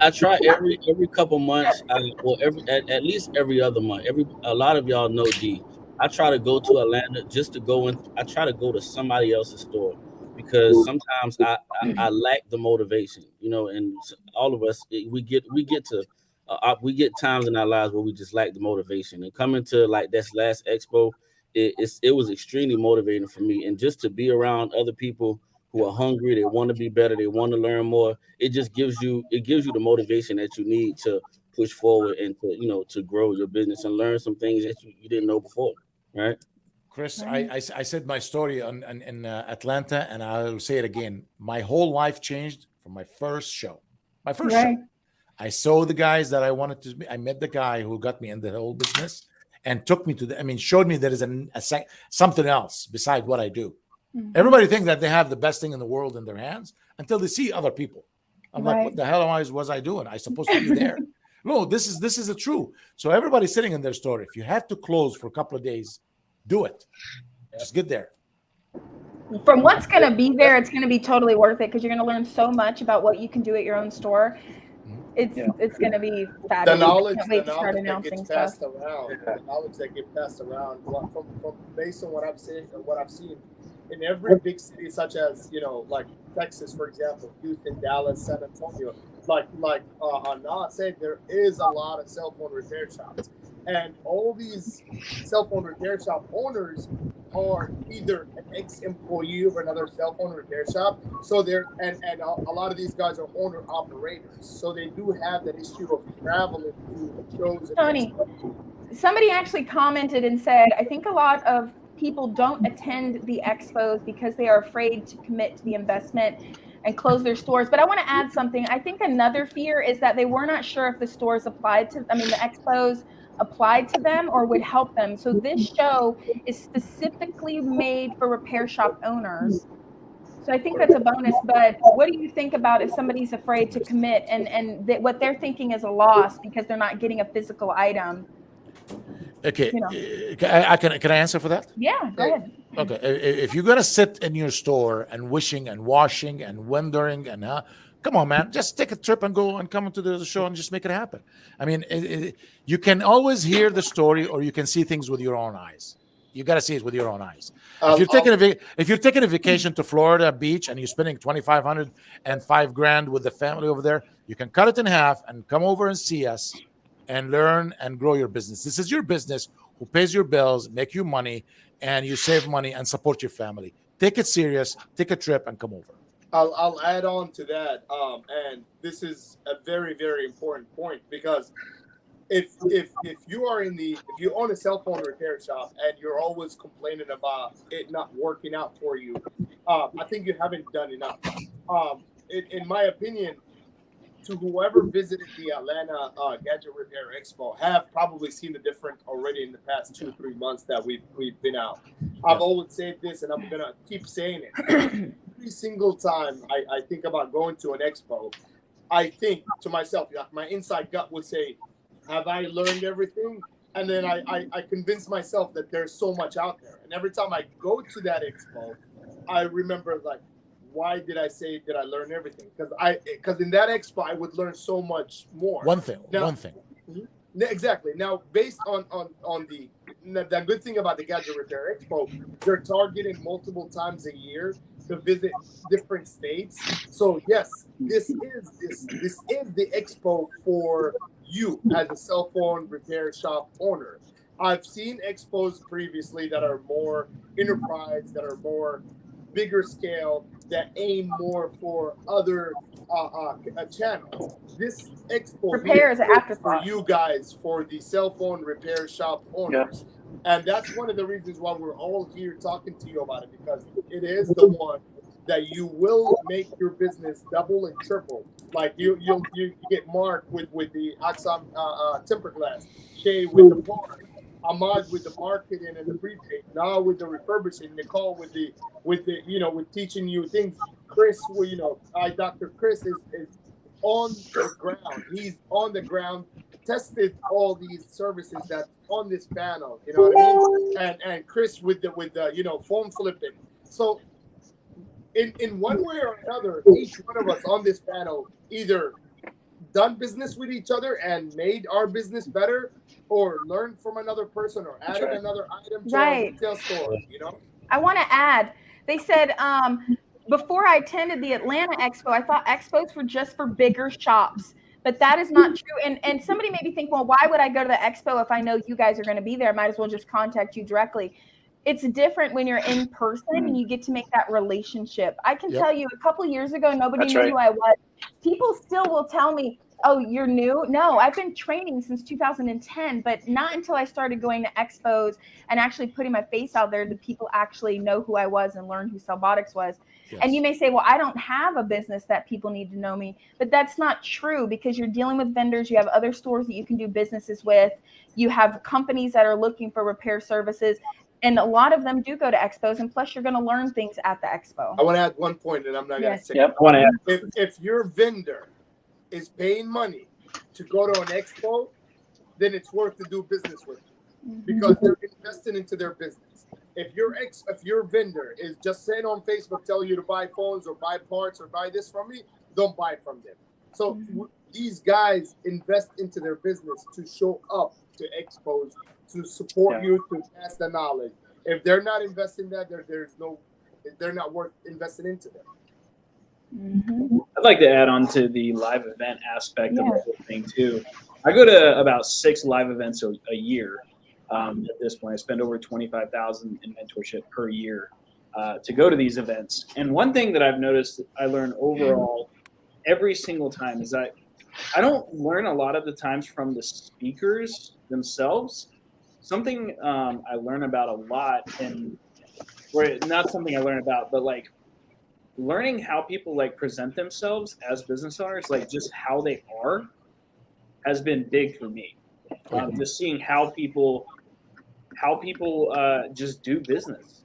I try every couple months, at least every other month. A lot of y'all know D. I try to go to Atlanta just to go in. I try to go to somebody else's store. Because sometimes I lack the motivation, and all of us we get times in our lives where we just lack the motivation. And coming to like this last expo, it was extremely motivating for me. And just to be around other people who are hungry, they want to be better, they want to learn more. It just gives you the motivation that you need to push forward and to grow your business and learn some things that you didn't know before, right? Chris, I said my story in Atlanta, and I'll say it again. My whole life changed from my first show. Show. I saw the guys that I wanted to meet. I met the guy who got me in the whole business and took me to showed me there is something else besides what I do. Mm-hmm. Everybody thinks that they have the best thing in the world in their hands until they see other people. I'm like, what the hell was I doing? I supposed to be there. No, this is the truth. So everybody's sitting in their store. If you have to close for a couple of days, do it. Just get there. From what's going to be there, it's going to be totally worth it because you're going to learn so much about what you can do at your own store. It's going to be fabulous. The knowledge that gets passed around. The knowledge that gets passed around from based on what I've seen in every big city, such as like Texas, for example, Houston, Dallas, San Antonio. Like Anna said, there is a lot of cell phone repair shops. And all these cell phone repair shop owners are either an ex-employee of another cell phone repair shop. So they're and a lot of these guys are owner operators. So they do have that issue of traveling to shows. Tony, somebody actually commented and said, I think a lot of people don't attend the expos because they are afraid to commit to the investment and close their stores. But I want to add something. I think another fear is that they were not sure if the stores applied to, the expos applied to them or would help them. So this show is specifically made for repair shop owners. So I think that's a bonus. But what do you think about if somebody's afraid to commit and what they're thinking is a loss because they're not getting a physical item? Okay, You know. can I answer for that? Yeah, go ahead. Okay, if you're gonna sit in your store and wishing and washing and wondering and come on, man, just take a trip and go and come to the show and just make it happen. I mean, you can always hear the story, or you can see things with your own eyes. You got to see it with your own eyes. If you're taking a vacation to Florida beach and you're spending $2,500 and $5,000 with the family over there, you can cut it in half and come over and see us and learn and grow your business. This is your business who pays your bills, make you money, and you save money and support your family. Take it serious, take a trip and come over. I'll add on to that. And this is a very, very important point, because if you own a cell phone repair shop and you're always complaining about it not working out for you, I think you haven't done enough. In my opinion, to whoever visited the Atlanta Gadget Repair Expo, have probably seen the difference already in the past 2-3 months that we've been out. I've always said this, and I'm gonna keep saying it. Every single time I think about going to an expo, I think to myself, my inside gut would say, have I learned everything? And then I convince myself that there's so much out there. And every time I go to that expo, I remember, like, why did I say that I learned everything? Because in that expo I would learn so much more. One thing. Exactly. Now, based on the good thing about the Gadget Repair Expo, they're targeting multiple times a year to visit different states. So yes, this is the expo for you as a cell phone repair shop owner. I've seen expos previously that are more enterprise, that are more bigger scale, that aim more for other channels. This expo Repair is an afterthought for you guys, for the cell phone repair shop owners. Yep. And that's one of the reasons why we're all here talking to you about it, because it is the one that you will make your business double and triple. Like you get Mark with the Axam temper glass, Shay with the bar, Ahmad with the marketing and the prepaid, now with the refurbishing, Nicole with teaching you things. Chris, Dr. Chris is on the ground. He's on the ground, tested all these services that's on this panel. You know what I mean? And Chris with the phone flipping. So in one way or another, each one of us on this panel either done business with each other and made our business better, or learned from another person, or added another item to our retail store. I want to add, they said before I attended the Atlanta Expo, I thought expos were just for bigger shops, but that is not true. And somebody maybe think, well, why would I go to the expo if I know you guys are going to be there? I might as well just contact you directly. It's different when you're in person and you get to make that relationship. I can tell you, a couple of years ago, nobody knew who I was. People still will tell me, oh, you're new? No, I've been training since 2010, but not until I started going to expos and actually putting my face out there did people actually know who I was and learn who Cellbotics was. Yes. And you may say, well, I don't have a business that people need to know me, but that's not true, because you're dealing with vendors. You have other stores that you can do businesses with. You have companies that are looking for repair services. And a lot of them do go to expos, and plus you're going to learn things at the expo. I want to add one point, and I'm not going to say. Yep, I want to add. If your vendor is paying money to go to an expo, then it's worth to do business with them, because they're investing into their business. If your vendor is just saying on Facebook, tell you to buy phones or buy parts or buy this from me, don't buy from them. So these guys invest into their business to show up to expos, to support you, to pass the knowledge. If they're not investing that, they're not worth investing into them. I'd like to add on to the live event aspect of the whole thing too. I go to about 6 live events a year. At this point, I spend over $25,000 in mentorship per year to go to these events. And one thing that I've noticed, I learn overall every single time, is that I don't learn a lot of the times from the speakers themselves. Something I learn about a lot, or not something I learn about, but like learning how people like present themselves as business owners, like just how they are, has been big for me. Just seeing how people just do business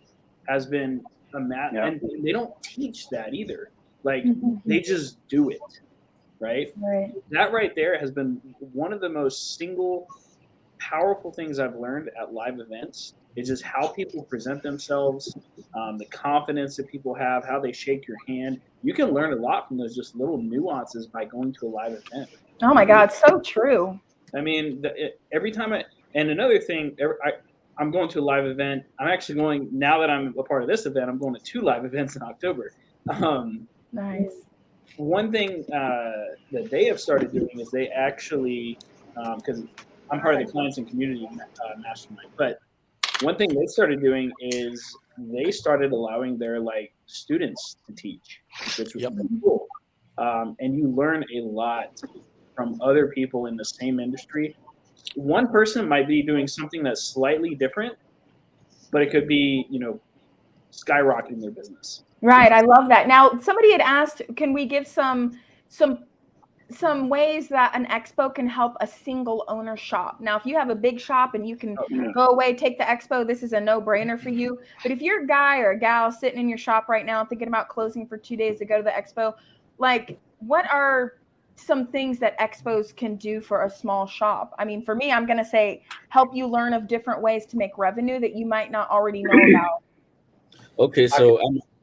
has been and they don't teach that either. Like they just do it, right? That right there has been one of the most single powerful things I've learned at live events is just how people present themselves, the confidence that people have, how they shake your hand. You can learn a lot from those just little nuances by going to a live event. Oh my God, so true. I mean, every time and another thing, I'm going to a live event. I'm actually going, now that I'm a part of this event, I'm going to 2 live events in October. Nice. One thing that they have started doing is they actually, because I'm part of the clients and community mastermind, but one thing they started doing is they started allowing their like students to teach, which was really cool. And you learn a lot from other people in the same industry. One person might be doing something that's slightly different, but it could be, skyrocketing their business. Right. I love that. Now, somebody had asked, can we give some ways that an expo can help a single owner shop? Now, if you have a big shop and you can go away, take the expo, this is a no-brainer for you. But if you're a guy or a gal sitting in your shop right now thinking about closing for 2 days to go to the expo, like, what are some things that expos can do for a small shop? I mean, for me, I'm going to say help you learn of different ways to make revenue that you might not already know about. Okay, so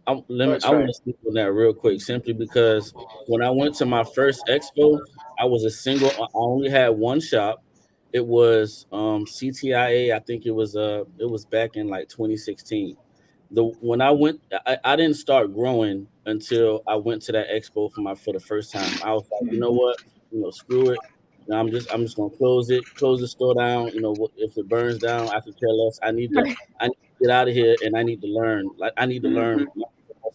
I want to speak on that real quick, simply because when I went to my first expo, I was a single. I only had one shop. It was CTIA. I think it was back in like 2016. When I went, I didn't start growing until I went to that expo for the first time. I was like, you know what, screw it. I'm just gonna close the store down. If it burns down, I could care less. I need to get out of here, and I need to learn. Like, I need to learn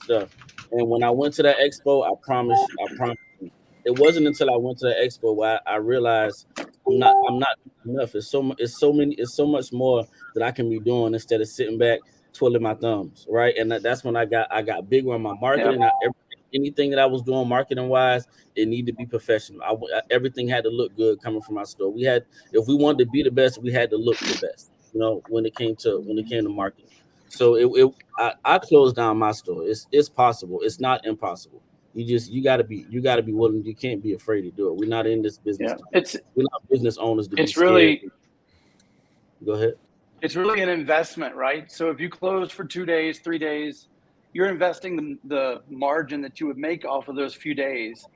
stuff. And when I went to that expo, I promise you, it wasn't until I went to the expo where I realized I'm not enough. It's so much more that I can be doing instead of sitting back twiddling my thumbs, right? And that's when I got bigger on my marketing. Anything that I was doing marketing wise, it needed to be professional. Everything had to look good coming from my store. If we wanted to be the best, we had to look the best. When it came to marketing. So I closed down my store. It's possible. It's not impossible. You gotta be willing. You can't be afraid to do it. We're not in this business. We're not business owners to be scared. Really, go ahead. It's really an investment, right? So if you close for 2 days, 3 days, you're investing the margin that you would make off of those few days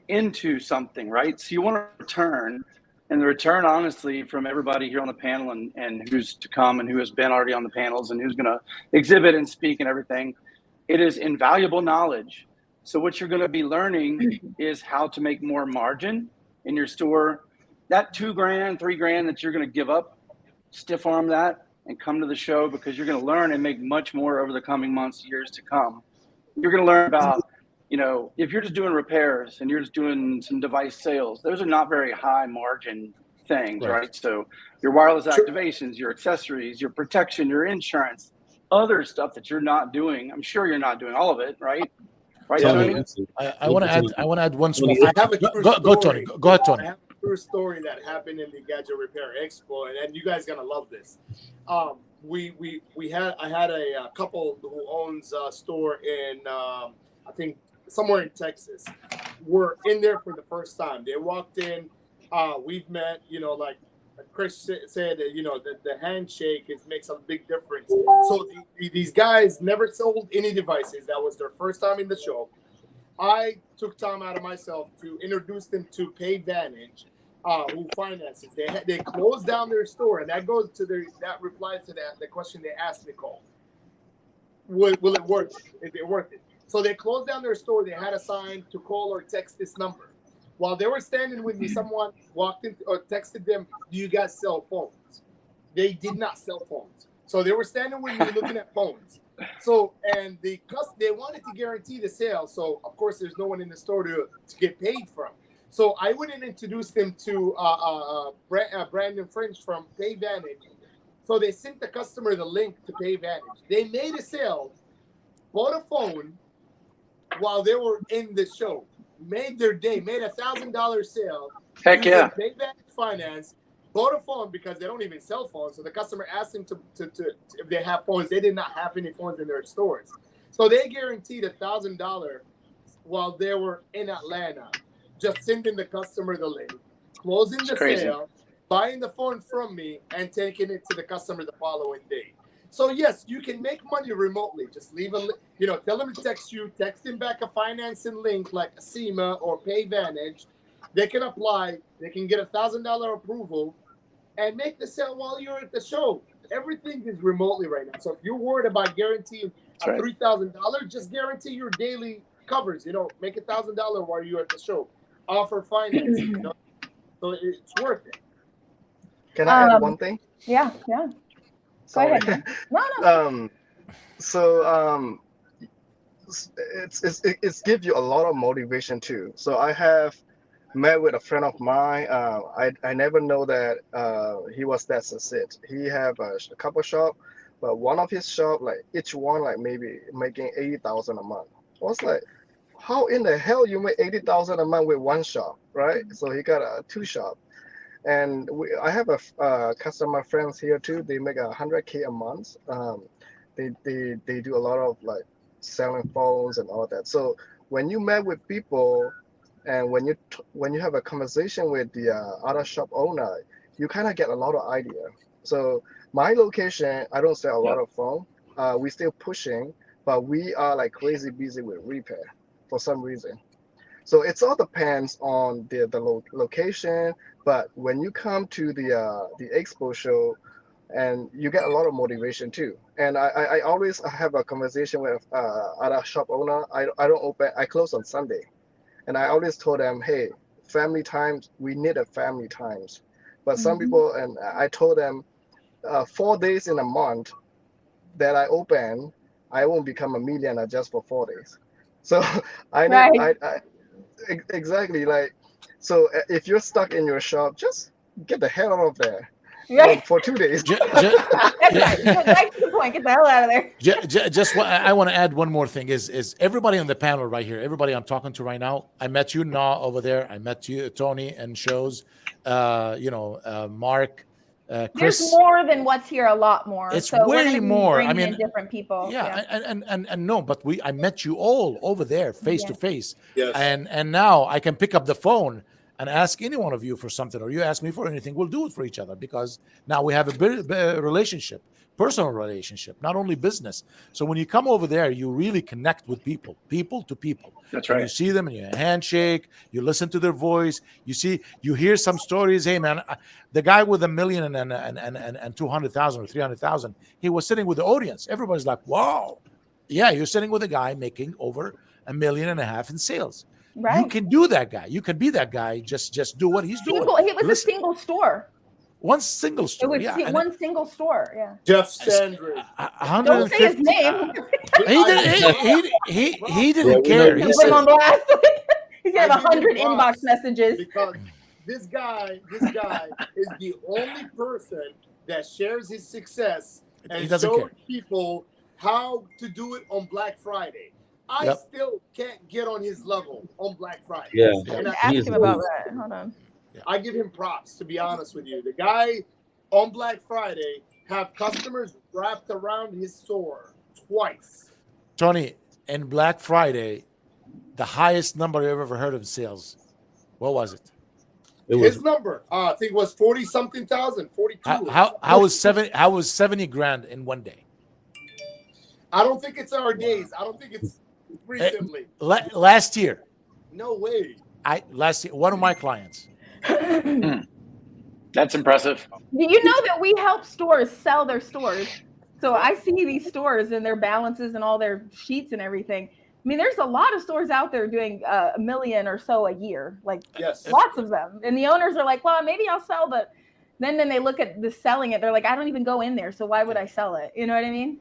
into something, right? So you want to return. And the return, honestly, from everybody here on the panel and who's to come and who has been already on the panels and who's going to exhibit and speak and everything, it is invaluable knowledge. So what you're going to be learning is how to make more margin in your store. That $2,000, $3,000 that you're going to give up, stiff arm that and come to the show, because you're going to learn and make much more over the coming months, years to come. You're going to learn about, if you're just doing repairs and you're just doing some device sales, those are not very high margin things, right? So your wireless activations, your accessories, your protection, your insurance, other stuff that you're not doing. I'm sure you're not doing all of it, right? Right, Tony? I want to add one small thing. Go, Tony. Go ahead, Tony. I have a true story that happened in the Gadget Repair Expo, and you guys are gonna love this. I had a couple who owns a store in I think somewhere in Texas. Were in there for the first time. They walked in. We've met. Like Chris said, the handshake makes a big difference. So these guys never sold any devices. That was their first time in the show. I took time out of myself to introduce them to PayVantage, who finances. They closed down their store, and that goes to that replies to the question they asked Nicole. Will it work? Is it worth it? So they closed down their store. They had a sign to call or text this number. While they were standing with me, someone walked in or texted them, "Do you guys sell phones?" They did not sell phones. So they were standing with me looking at phones. So, and they wanted to guarantee the sale. So, of course, there's no one in the store to get paid from. So I went and introduced them to Brandon French from PayVantage. So they sent the customer the link to PayVantage. They made a sale, bought a phone while they were in the show. Made their day, made $1,000 sale. Heck yeah. PayVantage Finance, bought a phone because they don't even sell phones. So the customer asked them to if they have phones. They did not have any phones in their stores. So they guaranteed $1,000 while they were in Atlanta, just sending the customer the link, closing the sale, buying the phone from me and taking it to the customer the following day. So yes, you can make money remotely. Just leave tell them to text you, text them back a financing link like SEMA or PayVantage. They can apply, they can get $1,000 approval and make the sale while you're at the show. Everything is remotely right now. So if you're worried about guaranteeing $3,000, just guarantee your daily covers. Make $1,000 while you're at the show. Offer financing. So it's worth it. Can I add one thing? Yeah. Sorry. Go ahead. No. So it's give you a lot of motivation too. So I have met with a friend of mine. I never know that he was that success. He have a couple shop, but one of his shop, like each one, like maybe making 80,000 a month. I was like, how in the hell you make 80,000 a month with one shop, right? So he got a 2 shop, and I have a customer friends here too. They make 100K a month. They do a lot of like selling phones and all that. So when you met with people, and when you have a conversation with the other shop owner, you kind of get a lot of idea. So my location, I don't sell a lot of phone. We still pushing, but we are like crazy busy with repair for some reason. So it's all depends on the location. But when you come to the expo show, and you get a lot of motivation too. And I always have a conversation with other shop owner. I don't open. I close on Sunday. And I always told them, hey, family times, we need a family times. But some people, and I told them 4 days in a month that I open, I won't become a millionaire just for 4 days. So exactly, like, so if you're stuck in your shop, just get the hell out of there. For 2 days. That's right. Right to the point. Get the hell out of there. I want to add one more thing. Is everybody on the panel right here? Everybody I'm talking to right now. I met you, over there. I met you, Tony, and shows. Mark, Chris. There's more than what's here. A lot more. It's so way more. I mean, different people. Yeah, and no, but I met you all over there, face to face. Yes. And now I can pick up the phone and ask any one of you for something, or you ask me for anything, we'll do it for each other, because now we have a relationship, personal relationship, not only business. So when you come over there, you really connect with people to people. That's right. You see them and you handshake, you listen to their voice, you hear some stories. Hey man, the guy with $1 million and 200,000 or 300,000, he was sitting with the audience. Everybody's like, wow. Yeah, you're sitting with a guy making over $1.5 million in sales. Right. You can do that guy. You can be that guy. Just do what he's doing. It was a single store. One single store. It was one single store. Yeah. Jeff Sanders. Don't say his name. He didn't care. He put him on blast. He's got 100 inbox messages. Because this guy is the only person that shares his success and shows people how to do it on Black Friday. I still can't get on his level on Black Friday. Yeah. And ask him about that. Hold on. I give him props, to be honest with you. The guy on Black Friday have customers wrapped around his store twice. Tony, in Black Friday, the highest number you've ever heard of sales, what was it? His number, I think, was 40-something thousand, 42. How was 70 grand in one day? I don't think it's our days. I don't think it's recently. Last year. No way. Last year, one of my clients. That's impressive. Do you know that we help stores sell their stores? So I see these stores and their balances and all their sheets and everything. I mean, there's a lot of stores out there doing $1 million or so a year, like lots of them. And the owners are like, well, maybe I'll sell, but then they look at the selling it. They're like, I don't even go in there, so why would I sell it? You know what I mean?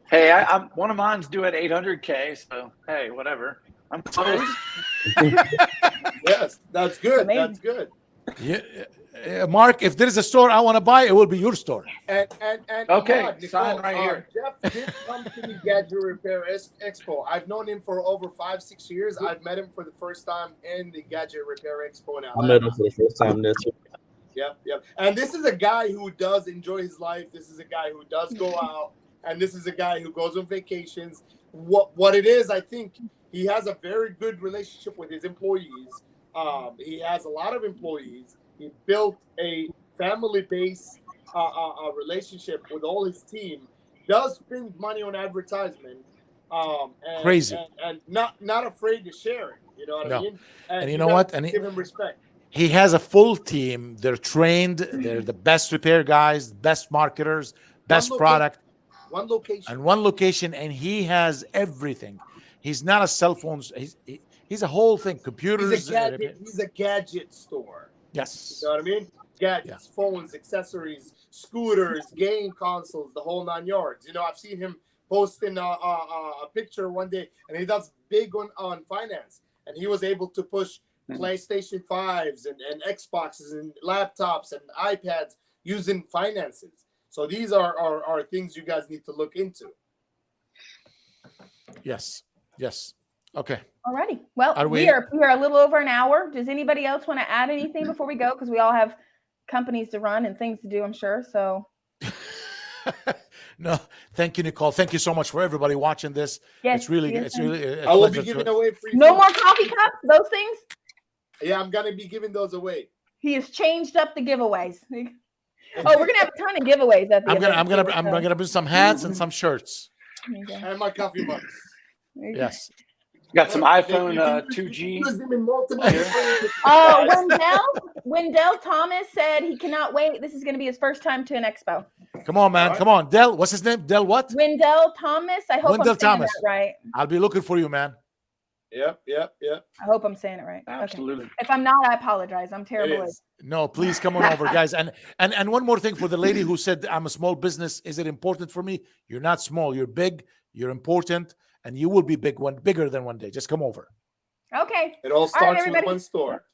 Hey, I'm one of mine's doing 800K, so hey, whatever. I'm close. Yes, that's good. Amazing. That's good. Yeah, Mark, if there's a store I want to buy, it will be your store. And okay, Nicole, sign right here. Jeff did come to the Gadget Repair Expo. I've known him for over 5-6 years. I've met him for the first time in the Gadget Repair Expo in Atlanta. I met him for the first time there too. Yep. And this is a guy who does enjoy his life. This is a guy who does go out, and this is a guy who goes on vacations. What it is, I think he has a very good relationship with his employees. He has a lot of employees. He built a family-based relationship with all his team. Does spend money on advertisement. And, Crazy. and not afraid to share it. You know what I mean? And you know what? And give him respect. He has a full team. They're trained. They're the best repair guys, best marketers, best product. One location. And one location, and he has everything. He's not a cell phone. He's a whole thing. Computers. He's a gadget store. Yes. You know what I mean? Gadgets, phones, accessories, scooters, game consoles, the whole 9 yards. You know, I've seen him posting a picture one day, and he does big on finance. And he was able to push PlayStation 5s and Xboxes and laptops and iPads using finances. So these are things you guys need to look into. Yes. Yes. Okay. Alrighty. Well, we are a little over an hour. Does anybody else want to add anything before we go? Because we all have companies to run and things to do, I'm sure. So no, thank you, Nicole. Thank you so much for everybody watching this. Yes, it's really I will be giving away free. No more coffee cups, those things. Yeah, I'm gonna be giving those away. He has changed up the giveaways. Oh, we're gonna have a ton of giveaways at the event. I'm gonna bring some hats and some shirts. And my coffee mugs. Yes. Got some iPhone 2G. Wendell Thomas said he cannot wait. This is going to be his first time to an expo. Come on, man. Come on. Dell, what's his name? Dell what? Wendell Thomas. I hope I'm saying that right. I'll be looking for you, man. Yep. I hope I'm saying it right. Absolutely. Okay. If I'm not, I apologize. I'm terrible. No, please come on over, guys. And one more thing for the lady who said, I'm a small business. Is it important for me? You're not small. You're big. You're important. And you will be bigger than one day. Just come over. Okay. It all starts with one store.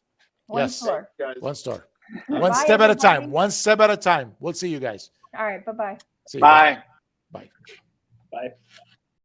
One store. One store. One step at a time. One step at a time. We'll see you guys. All right. Bye-bye. Bye. Bye. Bye.